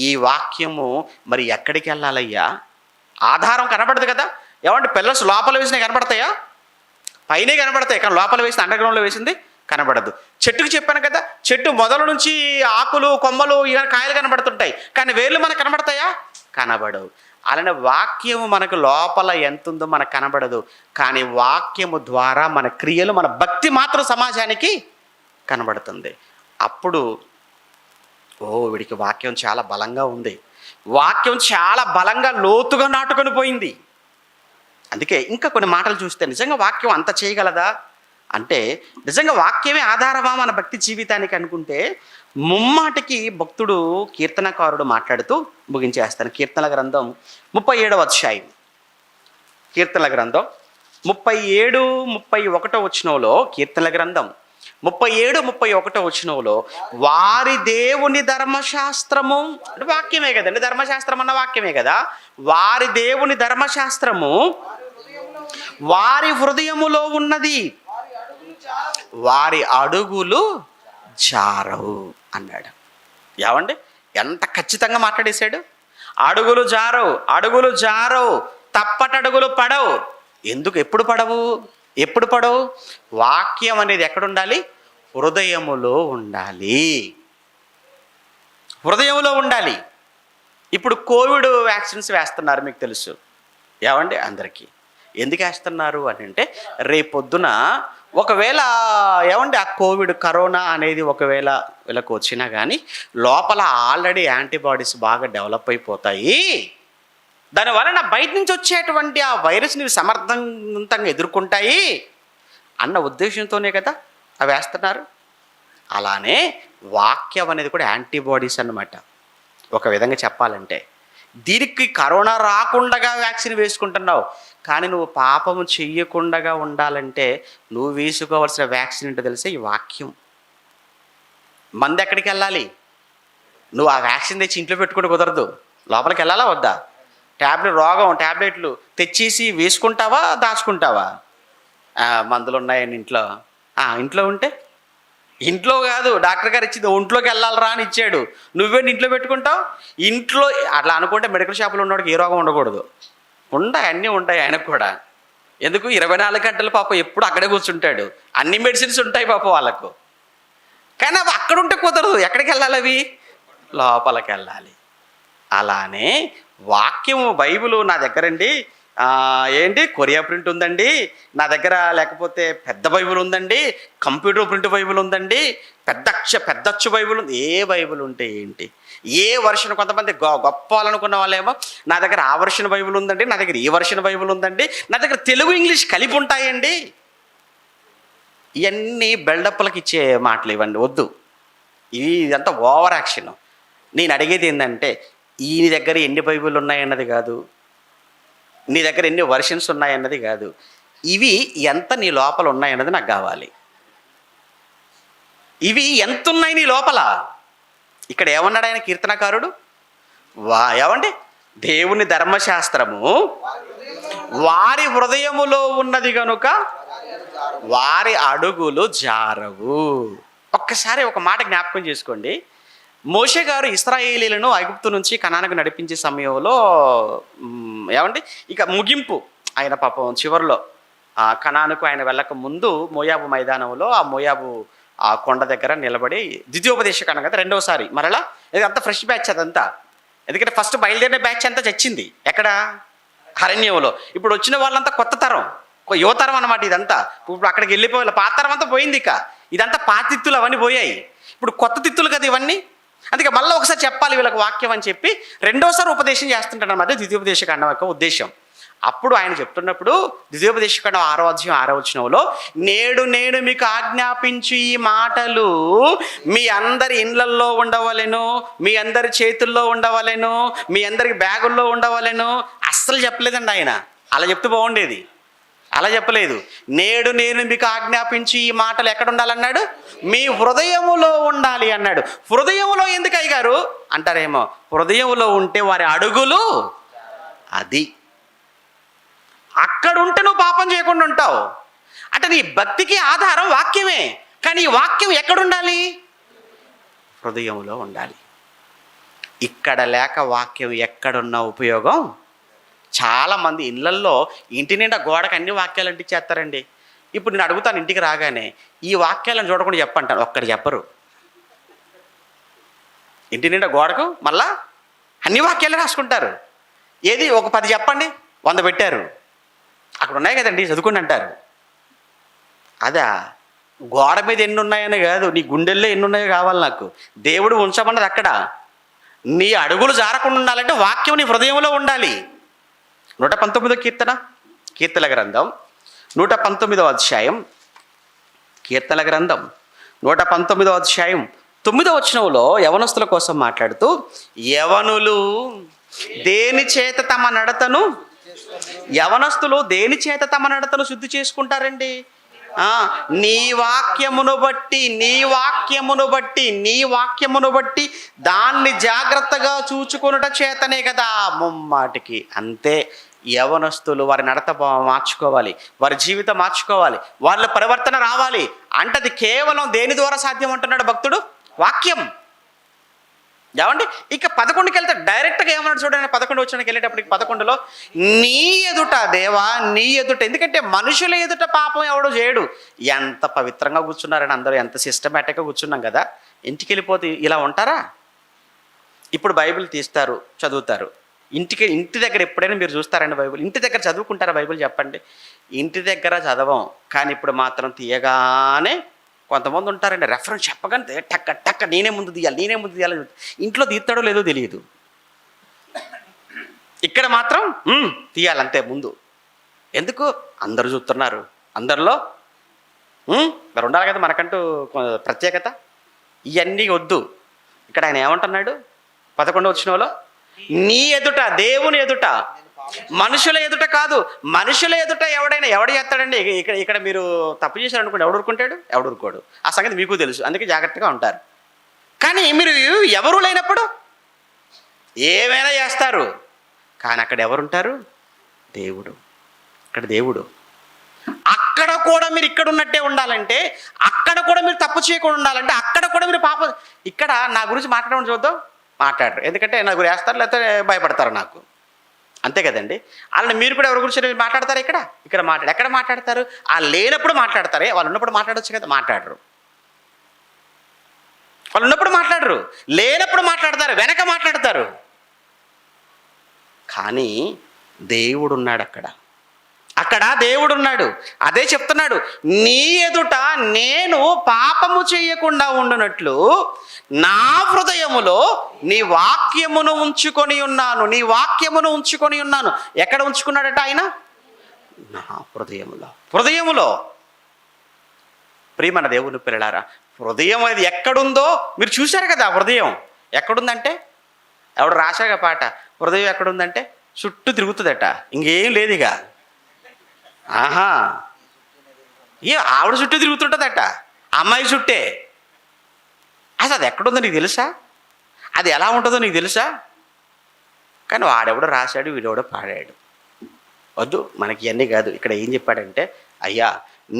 ఈ వాక్యము మరి ఎక్కడికి వెళ్ళాలయ్యా? ఆధారం కనబడదు కదా. ఏమంటే పిల్లర్స్ లోపల వేసినవి కనబడతాయా? పైనే కనబడతాయి, కానీ లోపల వేసిన అండర్ గ్రౌండ్లో వేసింది కనబడదు. చెట్టుకు చెప్పాను కదా, చెట్టు మొదల నుంచి ఆకులు కొమ్మలు కాయలు కనబడుతుంటాయి, కానీ వేర్లు మనకు కనబడతాయా? కనబడవు. అలానే వాక్యము మనకు లోపల ఎంత ఉందో మనకు కనబడదు, కానీ వాక్యము ద్వారా మన క్రియలు, మన భక్తి మాత్రం సమాజానికి కనబడుతుంది. అప్పుడు వీడికి వాక్యం చాలా బలంగా ఉంది, వాక్యం చాలా బలంగా లోతుగా నాటుకొని పోయింది. అందుకే ఇంకా కొన్ని మాటలు చూస్తే నిజంగా వాక్యం అంత చేయగలదా అంటే, నిజంగా వాక్యమే ఆధారమా మన భక్తి జీవితానికి అనుకుంటే, ముమ్మాటికి భక్తుడు కీర్తనకారుడు మాట్లాడుతూ ముగించేస్తాను. కీర్తనల గ్రంథం 37వ అధ్యాయం, కీర్తనల గ్రంథం 37-31 వచనంలో, కీర్తనల గ్రంథం 37-31 వచనంలో, వారి దేవుని ధర్మశాస్త్రము అంటే వాక్యమే కదండి, ధర్మశాస్త్రం అన్న వాక్యమే కదా, వారి దేవుని ధర్మశాస్త్రము వారి హృదయములో ఉన్నది, వారి అడుగులు జారవు అన్నాడు. ఏమండి? ఎంత ఖచ్చితంగా మాట్లాడేశాడు. అడుగులు జారవు, అడుగులు జారవు, తప్పటడుగులు పడవు. ఎందుకు? ఎప్పుడు పడవు? ఎప్పుడు పడవు? వాక్యం అనేది ఎక్కడ ఉండాలి? హృదయములో ఉండాలి. హృదయంలో ఉండాలి. ఇప్పుడు కోవిడ్ వ్యాక్సిన్స్ వేస్తున్నారు, మీకు తెలుసు. ఏమండి? అందరికీ ఎందుకు వేస్తున్నారు అని అంటే, రేపొద్దున ఒకవేళ ఏమండి ఆ కోవిడ్ కరోనా అనేది ఒకవేళ వీళ్ళకి వచ్చినా కానీ లోపల ఆల్రెడీ యాంటీబాడీస్ బాగా డెవలప్ అయిపోతాయి, దానివలన బయట నుంచి వచ్చేటువంటి ఆ వైరస్ని సమర్థవంతంగా ఎదుర్కొంటాయి అన్న ఉద్దేశంతోనే కదా అవి వేస్తున్నారు. అలానే వాక్యం అనేది కూడా యాంటీబాడీస్ అన్నమాట. ఒక విధంగా చెప్పాలంటే దీనికి కరోనా రాకుండా వ్యాక్సిన్ వేసుకుంటున్నావు, కానీ నువ్వు పాపము చెయ్యకుండా ఉండాలంటే నువ్వు వేసుకోవాల్సిన వ్యాక్సిన్ ఏంటో తెలిసే ఈ వాక్యం. మంది ఎక్కడికి వెళ్ళాలి? నువ్వు ఆ వ్యాక్సిన్ తెచ్చి ఇంట్లో పెట్టుకుంటే కుదరదు. లోపలికి వెళ్ళాలా వద్దా? ట్యాబ్లెట్లు తెచ్చేసి వేసుకుంటావా, దాచుకుంటావా? మందులు ఉన్నాయండి ఇంట్లో. ఇంట్లో ఉంటే ఇంట్లో కాదు, డాక్టర్ గారు ఇచ్చింది ఒంట్లోకి వెళ్ళాలరా అని ఇచ్చాడు. నువ్వేంటి ఇంట్లో పెట్టుకుంటావు? ఇంట్లో అట్లా అనుకుంటే మెడికల్ షాపులో ఉన్నవాడికి ఏ రోగం ఉండకూడదు. అన్నీ ఉంటాయి ఆయనకు కూడా. ఎందుకు? 24 గంటలు పాపం ఎప్పుడు అక్కడే కూర్చుంటాడు. అన్ని మెడిసిన్స్ ఉంటాయి పాపం వాళ్ళకు. కానీ అవి అక్కడ ఉంటే కుదరదు. ఎక్కడికి వెళ్ళాలి అవి? లోపలికి వెళ్ళాలి. అలానే వాక్యము బైబిలు నా దగ్గరండి కొరియా ప్రింట్ ఉందండి నా దగ్గర, లేకపోతే పెద్ద బైబిల్ ఉందండి, కంప్యూటర్ ప్రింట్ బైబిల్ ఉందండి, పెద్దచ్చు బైబిల్ ఉంది. ఏ బైబిల్ ఉంటే ఏంటి? ఏ వర్షన్? కొంతమంది గొప్ప వాళ్ళనుకున్న వాళ్ళేమో నా దగ్గర ఆ వర్షన్ బైబిల్ ఉందండి, నా దగ్గర ఈ వర్షన్ బైబిల్ ఉందండి, నా దగ్గర తెలుగు ఇంగ్లీష్ కలిపి ఉంటాయండి. ఇవన్నీ బిల్డప్లకు ఇచ్చే మాటలు ఇవ్వండి, వద్దు. ఇదంతా ఓవర్ యాక్షన్. నేను అడిగేది ఏంటంటే, నీ దగ్గర ఎన్ని బైబిల్ ఉన్నాయన్నది కాదు, నీ దగ్గర ఎన్ని వర్షన్స్ ఉన్నాయన్నది కాదు, ఇవి ఎంత నీ లోపల ఉన్నాయన్నది నాకు కావాలి. ఇవి ఎంత ఉన్నాయి నీ లోపల? ఇక్కడ ఏమన్నాడు ఆయన కీర్తనకారుడు? ఏమండి? దేవుని ధర్మశాస్త్రము వారి హృదయములో ఉన్నది కనుక వారి అడుగులు జారవు. ఒక్కసారి ఒక మాట జ్ఞాపకం చేసుకోండి. మోషే గారు ఇశ్రాయేలీలను ఐగుప్తు నుంచి కనానుకు నడిపించే సమయంలో ఏమండి ఇక ముగింపు, ఆయన పాపం చివరిలో కనానుకు ఆయన వెళ్ళక ముందు మోయాబు మైదానంలో, ఆ మోయాబు ఆ కొండ దగ్గర నిలబడి ద్వితీయోపదేశ కాండం కదా, రెండవసారి మరలా ఇదంతా ఫ్రెష్ బ్యాచ్ అదంతా. ఎందుకంటే ఫస్ట్ బయలుదేరిన బ్యాచ్ అంతా చచ్చింది ఎక్కడ? అరణ్యంలో. ఇప్పుడు వచ్చిన వాళ్ళంతా కొత్త తరం, యువతరం అన్నమాట. ఇదంతా ఇప్పుడు అక్కడికి వెళ్ళిపోయి పాత తరం అంతా పోయింది. ఇదంతా పాత తిత్తులు అవన్నీ పోయాయి. ఇప్పుడు కొత్త తిత్తులు కదా ఇవన్నీ. అందుకే మళ్ళీ ఒకసారి చెప్పాలి వీళ్ళకి వాక్యం అని చెప్పి రెండోసారి ఉపదేశం చేస్తుంటాడు అన్నమాట ద్వితీయోపదేశ కాండం యొక్క ఉద్దేశం. అప్పుడు ఆయన చెప్తున్నప్పుడు ద్వితీయోపదేశ కాండం 6వ అధ్యాయం 6వ వచనంలో, నేడు నేను మీకు ఆజ్ఞాపించి ఈ మాటలు మీ అందరి ఇండ్లల్లో ఉండవలెను, మీ అందరి చేతుల్లో ఉండవలెను, మీ అందరికి బ్యాగుల్లో ఉండవలెను. అస్సలు చెప్పలేదండి ఆయన. అలా చెప్తూ బాగుండేది. అలా చెప్పలేదు. నేడు నేను మీకు ఆజ్ఞాపించి ఈ మాటలు ఎక్కడ ఉండాలన్నాడు? మీ హృదయములో ఉండాలి అన్నాడు. హృదయములో ఎందుకు అయ్యగారు అంటారేమో, హృదయములో ఉంటే వారి అడుగులు, అది అక్కడ ఉంటే నువ్వు పాపం చేయకుండా ఉంటావు. అంటే నీ భక్తికి ఆధారం వాక్యమే. కానీ ఈ వాక్యం ఎక్కడుండాలి? హృదయంలో ఉండాలి. ఇక్కడ లేక వాక్యం ఎక్కడున్న ఉపయోగం? చాలామంది ఇళ్ళల్లో ఇంటి నిండా గోడకు అన్ని వాక్యాలు అంటించేస్తారండి. ఇప్పుడు నేను అడుగుతాను ఇంటికి రాగానే, ఈ వాక్యాలను చూడకుండా చెప్పంటాను, ఒక్కటి చెప్పరు. ఇంటి నిండా గోడకు మళ్ళా అన్ని వాక్యాలు రాసుకుంటారు. ఏది ఒక 10 చెప్పండి, 100 పెట్టారు. అక్కడ ఉన్నాయి కదండి చదువుకోండి అంటారు. అదా గోడ మీద ఎన్ని ఉన్నాయని కాదు, నీ గుండెల్లో ఎన్ని ఉన్నాయో కావాలి నాకు. దేవుడు ఉంచమన్నది అక్కడ. నీ అడుగులు జారకుండా ఉండాలంటే వాక్యం నీ హృదయంలో ఉండాలి. 119వ కీర్తన గ్రంథం 119వ అధ్యాయం, కీర్తన గ్రంథం 119వ అధ్యాయం 9వ వచనంలో యవనస్తుల కోసం మాట్లాడుతూ, యవనులు దేని చేత తమ నడతను, యవనస్తులు దేని చేత తమ నడతను శుద్ధి చేసుకుంటారండి? నీ వాక్యమును బట్టి దాన్ని జాగ్రత్తగా చూచుకొనుట చేతనే కదా. ముమ్మాటికి అంతే. యవనస్తులు వారి నడత మార్చుకోవాలి, వారి జీవితం మార్చుకోవాలి, వాళ్ళ పరివర్తన రావాలి. అంటే అది కేవలం దేని ద్వారా సాధ్యం అంటున్నాడు భక్తుడు? వాక్యం. ఏమండి ఇక 11కి వెళ్తే డైరెక్ట్గా ఏమన్నాడు చూడండి. 11 వచనానికి వెళ్ళేటప్పటికి 11లో, నీ ఎదుట దేవా, నీ ఎదుట. ఎందుకంటే మనుషుల ఎదుట పాపం ఎవడో చేయడు. ఎంత పవిత్రంగా కూర్చున్నారని అందరూ, ఎంత సిస్టమేటిక్గా కూర్చున్నాం కదా. ఇంటికి వెళ్ళిపోతే ఇలా ఉంటారా? ఇప్పుడు బైబిల్ తీస్తారు, చదువుతారు. ఇంటి దగ్గర ఎప్పుడైనా మీరు చూస్తారండి బైబిల్? ఇంటి దగ్గర చదువుకుంటారా బైబిల్? చెప్పండి. ఇంటి దగ్గర చదవం. కానీ ఇప్పుడు మాత్రం తీయగానే కొంతమంది ఉంటారండి, రెఫరెన్స్ చెప్పగానే టక్క నేనే ముందు తీయాలి. ఇంట్లో తీస్తాడో లేదో తెలియదు, ఇక్కడ మాత్రం తీయాలంతే ముందు. ఎందుకు? అందరూ చూస్తున్నారు, అందరిలో మరి ఉండాలి కదా మనకంటూ ప్రత్యేకత. ఇవన్నీ వద్దు. ఇక్కడ ఆయన ఏమంటున్నాడు 11వ వచనంలో, నీ ఎదుట, దేవుని ఎదుట, మనుషుల ఎదుట కాదు. మనుషుల ఎదుట ఎవడు చేస్తాడండి? ఇక్కడ మీరు తప్పు చేశారనుకోండి, ఎవడు ఊరుకుంటాడు? ఎవడు ఊరుకోడు. ఆ సంగతి మీకు తెలుసు, అందుకే జాగ్రత్తగా ఉంటారు. కానీ మీరు ఎవరు లేనప్పుడు ఏమైనా చేస్తారు. కానీ అక్కడ ఎవరుంటారు? దేవుడు. ఇక్కడ దేవుడు. అక్కడ కూడా మీరు ఇక్కడ ఉన్నట్టే ఉండాలంటే, అక్కడ కూడా మీరు తప్పు చేయకుండా ఉండాలంటే, అక్కడ కూడా మీరు పాపం. ఇక్కడ నా గురించి మాట్లాడడం చూద్దాం, మాట్లాడరు. ఎందుకంటే నా గురించి వేస్తారు, లేకపోతే భయపడతారు నాకు. అంతే కదండి. అలానే మీరు కూడా ఎవరి గురించి మాట్లాడతారు? ఇక్కడ ఎక్కడ మాట్లాడతారు? ఆ లేనప్పుడు మాట్లాడతారే, వాళ్ళు ఉన్నప్పుడు మాట్లాడవచ్చు కదా, మాట్లాడరు. వాళ్ళు ఉన్నప్పుడు మాట్లాడరు, లేనప్పుడు మాట్లాడతారు, వెనక మాట్లాడతారు. కానీ దేవుడు ఉన్నాడు అక్కడ దేవుడు ఉన్నాడు. అదే చెప్తున్నాడు, నీ ఎదుట నేను పాపము చేయకుండా ఉండునట్లు నా హృదయములో నీ వాక్యమును ఉంచుకొని ఉన్నాను. ఎక్కడ ఉంచుకున్నాడట ఆయన? నా హృదయములో. ప్రియమైన దేవుని పిల్లలారా, హృదయం అది ఎక్కడుందో మీరు చూశారు కదా. హృదయం ఎక్కడుందంటే, ఎవడు రాశాక పాట, హృదయం ఎక్కడుందంటే చుట్టూ తిరుగుతుందట, ఇంకేం లేదు ఇక. ఆవిడ చుట్టూ తిరుగుతుంటుందట, అమ్మాయి చుట్టే. అసలు అది ఎక్కడుందో నీకు తెలుసా? అది ఎలా ఉంటుందో నీకు తెలుసా? కానీ వాడెవడో రాశాడు, వీడెవడో పాడాడు. వద్దు, మనకి ఇవన్నీ కాదు. ఇక్కడ ఏం చెప్పాడంటే, అయ్యా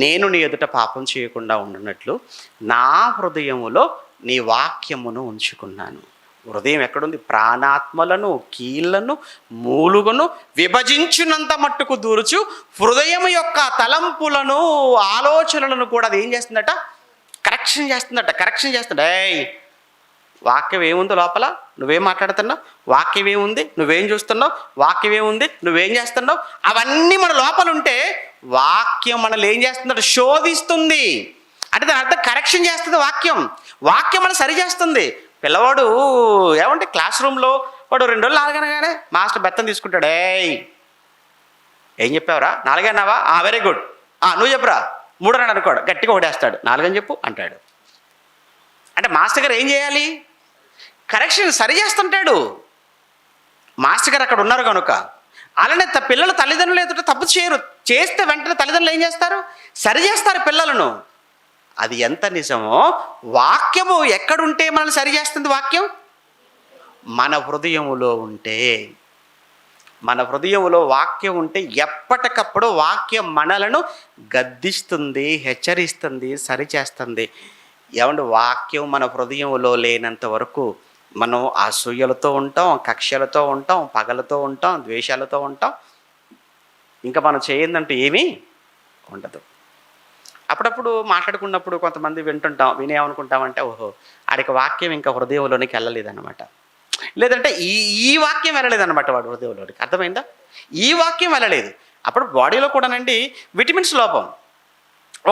నేను నీ ఎదుట పాపం చేయకుండా ఉండునట్లు నా హృదయములో నీ వాక్యమును ఉంచుకున్నాను. హృదయం ఎక్కడుంది? ప్రాణాత్మలను కీళ్లను మూలుగను విభజించినంత మట్టుకు దూరుచు హృదయం యొక్క తలంపులను ఆలోచనలను కూడా అది ఏం చేస్తుందట? కరెక్షన్ చేస్తుందట. ఏయ్, వాక్యం ఏముంది లోపల? నువ్వేం మాట్లాడుతున్నావు? వాక్యం ఏముంది? నువ్వేం చూస్తున్నావు? వాక్యం ఏముంది? నువ్వేం చేస్తున్నావు? అవన్నీ మన లోపల ఉంటే వాక్యం మనల్ని ఏం చేస్తుందట? శోధిస్తుంది. అంటే దాని అర్థం కరెక్షన్ చేస్తుంది. వాక్యం మనం సరి చేస్తుంది. పిల్లవాడు ఏమంటే క్లాస్ రూమ్లో వాడు 2 రోజులు నాలుగనగానే మాస్టర్ బెత్తం తీసుకుంటాడు. ఏం చెప్పావురా? 4 అన్నావా? Very good. నువ్వు చెప్పురా. 3 అని అనుకోడు, గట్టిగా ఓడేస్తాడు. 4 అని చెప్పు అంటాడు. అంటే మాస్టర్ గారు ఏం చేయాలి? కరెక్షన్ సరి చేస్తుంటాడు. మాస్టర్ గారు అక్కడ ఉన్నారు కనుక. అలానే పిల్లలు తల్లిదండ్రులు ఎదుట తప్పు చేయరు. చేస్తే వెంటనే తల్లిదండ్రులు ఏం చేస్తారు? సరి చేస్తారు పిల్లలను. అది ఎంత నిజమో, వాక్యము ఎక్కడుంటే మనల్ని సరి చేస్తుంది? వాక్యం మన హృదయములో ఉంటే, మన హృదయములో వాక్యం ఉంటే ఎప్పటికప్పుడు వాక్యం మనలను గద్దిస్తుంది, హెచ్చరిస్తుంది, సరిచేస్తుంది. ఏమంటే వాక్యం మన హృదయంలో లేనంత వరకు మనం అసూయలతో ఉంటాం, కక్షలతో ఉంటాం, పగలతో ఉంటాం, ద్వేషాలతో ఉంటాం. ఇంకా మనం చేయందంటూ ఏమీ ఉండదు. అప్పుడప్పుడు మాట్లాడుకున్నప్పుడు కొంతమంది వినేమనుకుంటామంటే, ఓహో ఆడికి వాక్యం ఇంకా హృదయంలోనికి వెళ్ళలేదన్నమాట. లేదంటే ఈ వాక్యం వెళ్ళలేదన్నమాట వాడు హృదయంలోనికి. అర్థమైందా? ఈ వాక్యం వెళ్ళలేదు. అప్పుడు బాడీలో కూడానండి విటమిన్స్ లోపం.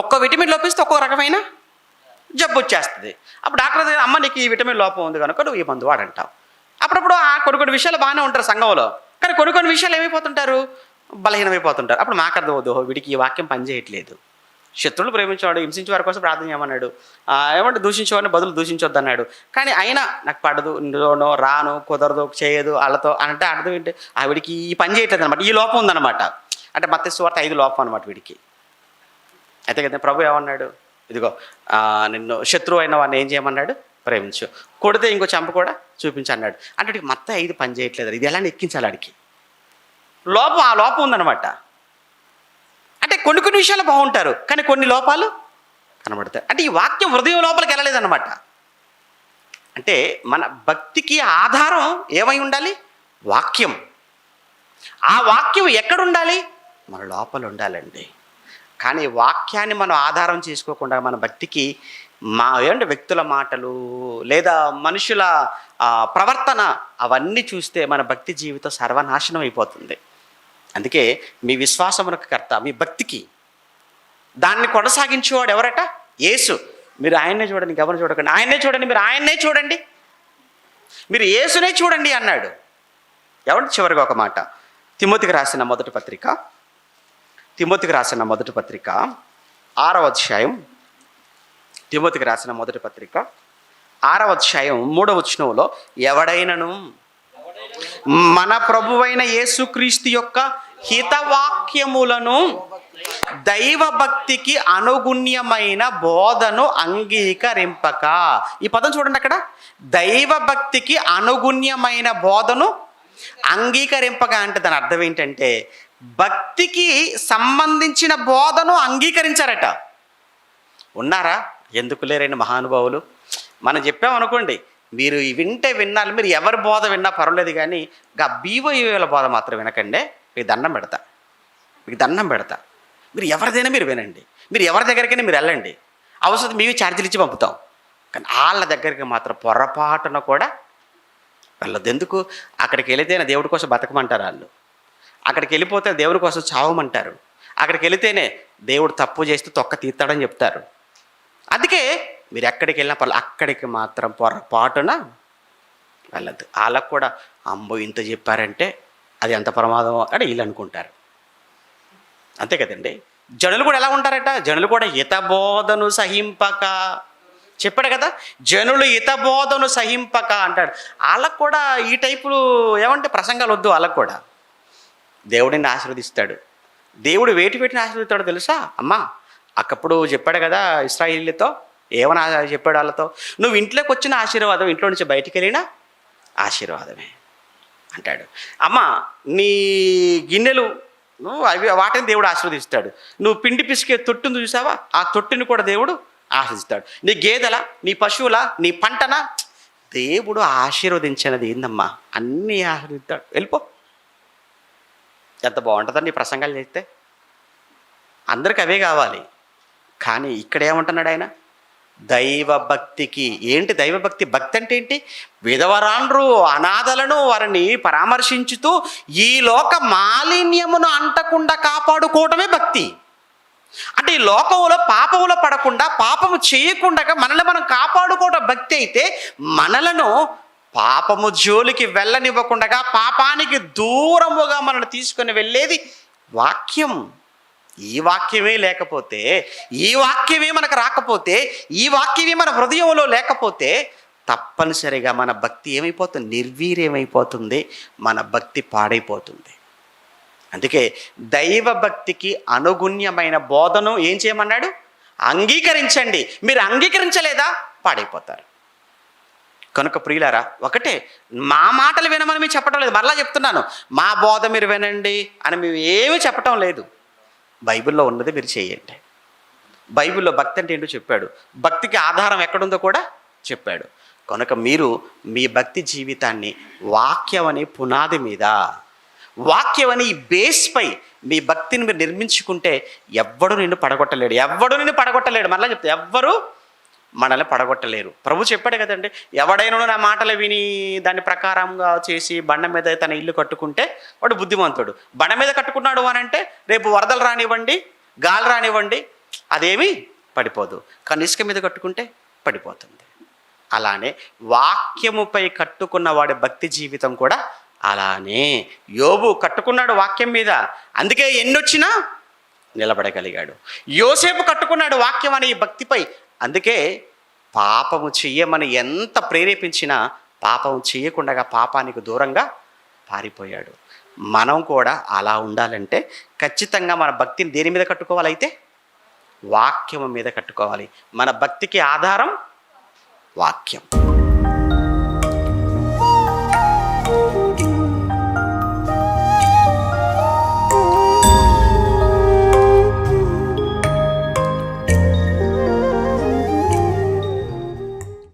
ఒక్క విటమిన్ లోపిస్తే ఒక్కో రకమైన జబ్బు వచ్చేస్తుంది. అప్పుడు డాక్టర్ దగ్గర, అమ్మ నీకు ఈ విటమిన్ లోపం ఉంది కనుక నువ్వు ఈ మందు వాడంటావు. అప్పుడప్పుడు కొన్ని విషయాలు బాగానే ఉంటారు సంఘంలో, కానీ కొన్ని విషయాలు ఏమైపోతుంటారు? బలహీనమైపోతుంటారు. అప్పుడు మాకు అర్థం అవుతుంది, వీడికి ఈ వాక్యం పనిచేయట్లేదు. శత్రువులు ప్రేమించేవాడు, హింసించే వారి కోసం ప్రార్థన చేయమన్నాడు. ఏమంటే దూషించేవాడిని బదులు దూషించొద్దు అన్నాడు. కానీ అయినా నాకు పడదు, ఇందులోనో రాను, కుదరదు, చేయదు వాళ్ళతో అంటే అర్థం ఏంటి? వీడికి ఈ పని చేయట్లేదు అనమాట. ఈ లోపం ఉందన్నమాట. అంటే మత్తయి సువార్త 5 లోపం అనమాట వీడికి. అయితే కదా ప్రభు ఏమన్నాడు? ఇదిగో నిన్ను శత్రువు అయిన వాడిని ఏం చేయమన్నాడు? ప్రేమించు. కొడితే ఇంకో చెంప కూడా చూపించు అన్నాడు. అంటే వాడికి మత్తయి 5 పని చేయట్లేదు. ఇది ఎలా ఎక్కించాలి? ఆడికి ఆ లోపం ఉందన్నమాట. అంటే కొన్ని విషయాలు బాగుంటారు, కానీ కొన్ని లోపాలు కనబడతాయి. అంటే ఈ వాక్యం హృదయం లోపలికి వెళ్ళలేదన్నమాట. అంటే మన భక్తికి ఆధారం ఏమై ఉండాలి? వాక్యం. ఆ వాక్యం ఎక్కడ ఉండాలి? మన లోపల ఉండాలండి. కానీ వాక్యాన్ని మనం ఆధారం చేసుకోకుండా మన భక్తికి ఏంటంటే వ్యక్తుల మాటలు లేదా మనుషుల ప్రవర్తన అవన్నీ చూస్తే మన భక్తి జీవితం సర్వనాశనం అయిపోతుంది. అందుకే మీ విశ్వాసమునకు కర్త, మీ భక్తికి దాన్ని కొనసాగించేవాడు ఎవరట? యేసు. మీరు ఆయన్నే చూడండి, ఎవరిని చూడకండి. ఆయన్నే చూడండి, మీరు ఆయన్నే చూడండి, మీరు యేసునే చూడండి అన్నాడు. ఎవరు? చివరిగా ఒక మాట, తిమోతికి రాసిన మొదటి పత్రిక 6వ అధ్యాయం. తిమోతికి రాసిన మొదటి పత్రిక 6వ అధ్యాయం 3వ వచనంలో, ఎవడైనను మన ప్రభువైన యేసుక్రీస్తు యొక్క హితవాక్యములను దైవ భక్తికి అనుగుణ్యమైన బోధను అంగీకరింపక. ఈ పదం చూడండి అక్కడ, దైవ భక్తికి అనుగుణ్యమైన బోధను అంగీకరింపక అంటే దాని అర్థం ఏంటంటే భక్తికి సంబంధించిన బోధను అంగీకరించారట. ఉన్నారా? ఎందుకు లేరండి మహానుభావులు? మనం చెప్పామనుకోండి, మీరు వింటే విన్నాలి, మీరు ఎవరి బోధ విన్నా పర్వాలేదు, కానీ గా బీవోల బోధ మాత్రం వినకండి. మీకు దండం పెడతా. మీరు ఎవరిదైనా మీరు వినండి, మీరు ఎవరి దగ్గరికైనా మీరు వెళ్ళండి, అవసరం మేమే ఛార్జీలు ఇచ్చి పంపుతాం, కానీ వాళ్ళ దగ్గరికి మాత్రం పొరపాటున కూడా వెళ్ళదు. ఎందుకు? అక్కడికి వెళితేనే దేవుడి కోసం బతకమంటారు వాళ్ళు, అక్కడికి వెళ్ళిపోతే దేవుడి కోసం చావమంటారు, అక్కడికి వెళితేనే దేవుడు తప్పు చేస్తే తొక్క తీస్తాడని చెప్తారు. అందుకే మీరు ఎక్కడికి వెళ్ళినా పర్లేదు, అక్కడికి మాత్రం పొరపాటున వెళ్ళద్దు. వాళ్ళకు కూడా అమ్మో ఇంత చెప్పారంటే అది ఎంత ప్రమాదం అని వీళ్ళు అనుకుంటారు. అంతే కదండి. జనులు కూడా ఎలా ఉంటారట? జనులు కూడా హితబోధను సహింపక, చెప్పాడు కదా, జనులు హితబోధను సహింపక అంటాడు. వాళ్ళకు కూడా ఈ టైపులు ఏమంటే ప్రసంగాలు వద్దు. వాళ్ళకు కూడా దేవుడిని ఆశీర్వదిస్తాడు. దేవుడు వేటిని ఆశీర్వదిస్తాడో తెలుసా అమ్మా? అక్కప్పుడు చెప్పాడు కదా ఇశ్రాయేలీలతో, ఏమని చెప్పాడు వాళ్ళతో? నువ్వు ఇంట్లోకి వచ్చిన ఆశీర్వాదం, ఇంట్లో నుంచి బయటికి వెళ్ళినా ఆశీర్వాదమే అంటాడు. అమ్మ నీ గిన్నెలు అవి వాటిని దేవుడు ఆశీర్వదిస్తాడు. నువ్వు పిండి పిసికే తొట్టును చూసావా? ఆ తొట్టుని కూడా దేవుడు ఆశీర్వదిస్తాడు. నీ గేదెల, నీ పశువుల, నీ పంటన దేవుడు ఆశీర్వదించినది ఏందమ్మా? అన్నీ ఆశీర్వదిస్తాడు. వెళ్ళిపో. ఎంత బాగుంటుందండి ఈ ప్రసంగాలు చేస్తే. అందరికి అవే కావాలి. కానీ ఇక్కడ ఏమంటున్నాడు ఆయన? దైవభక్తికి. ఏంటి దైవభక్తి? భక్తి అంటే ఏంటి? విధవరాండ్రు అనాథలను వారిని పరామర్శించుతూ ఈ లోక మాలిన్యమును అంటకుండా కాపాడుకోవటమే భక్తి. అంటే ఈ లోకములో పాపములో పడకుండా, పాపము చేయకుండా మనల్ని మనం కాపాడుకోవటం భక్తి అయితే, మనలను పాపము జోలికి వెళ్ళనివ్వకుండా పాపానికి దూరముగా మనల్ని తీసుకొని వెళ్ళేది వాక్యం. ఈ వాక్యమే లేకపోతే, ఈ వాక్యమే మనకు రాకపోతే, ఈ వాక్యమే మన హృదయంలో లేకపోతే తప్పనిసరిగా మన భక్తి ఏమైపోతుంది? నిర్వీర్యమైపోతుంది, మన భక్తి పాడైపోతుంది. అందుకే దైవ భక్తికి అనుగుణ్యమైన బోధను ఏం చేయమన్నాడు? అంగీకరించండి. మీరు అంగీకరించలేదా పాడైపోతారు. కనుక ప్రియులారా, ఒకటే, మా మాటలు వినమని మేము చెప్పడం లేదు, మరలా చెప్తున్నాను, మా బోధ మీరు వినండి అని మేము ఏమీ చెప్పటం లేదు. బైబిల్లో ఉన్నది మీరు చేయండి. బైబిల్లో భక్తి అంటే ఏంటో చెప్పాడు, భక్తికి ఆధారం ఎక్కడుందో కూడా చెప్పాడు. కనుక మీరు మీ భక్తి జీవితాన్ని వాక్యం అనే పునాది మీద, వాక్యం అనే ఈ బేస్పై మీ భక్తిని మీరు నిర్మించుకుంటే ఎవ్వడు నిన్ను పడగొట్టలేడు. మళ్ళీ చెప్తే ఎవ్వరు మనల్ని పడగొట్టలేరు. ప్రభు చెప్పాడు కదండి, ఎవడైనా నా మాటలు విని దాని ప్రకారంగా చేసి బండ మీద తన ఇల్లు కట్టుకుంటే వాడు బుద్ధిమంతుడు. బండ మీద కట్టుకున్నాడు అని అంటే రేపు వరదలు రానివ్వండి, గాలి రానివ్వండి, అదేమీ పడిపోదు. కానీ ఇసుక మీద కట్టుకుంటే పడిపోతుంది. అలానే వాక్యముపై కట్టుకున్న వాడి భక్తి జీవితం కూడా అలానే. యోబు కట్టుకున్నాడు వాక్యం మీద, అందుకే ఎన్నొచ్చినా నిలబడగలిగాడు. యోసేపు కట్టుకున్నాడు వాక్యం అనే ఈ భక్తిపై, అందుకే పాపము చెయ్యమని ఎంత ప్రేరేపించినా పాపము చేయకుండా పాపానికి దూరంగా పారిపోయాడు. మనం కూడా అలా ఉండాలంటే ఖచ్చితంగా మన భక్తిని దేని మీద కట్టుకోవాలైతే? వాక్యము మీద కట్టుకోవాలి. మన భక్తికి ఆధారం వాక్యం.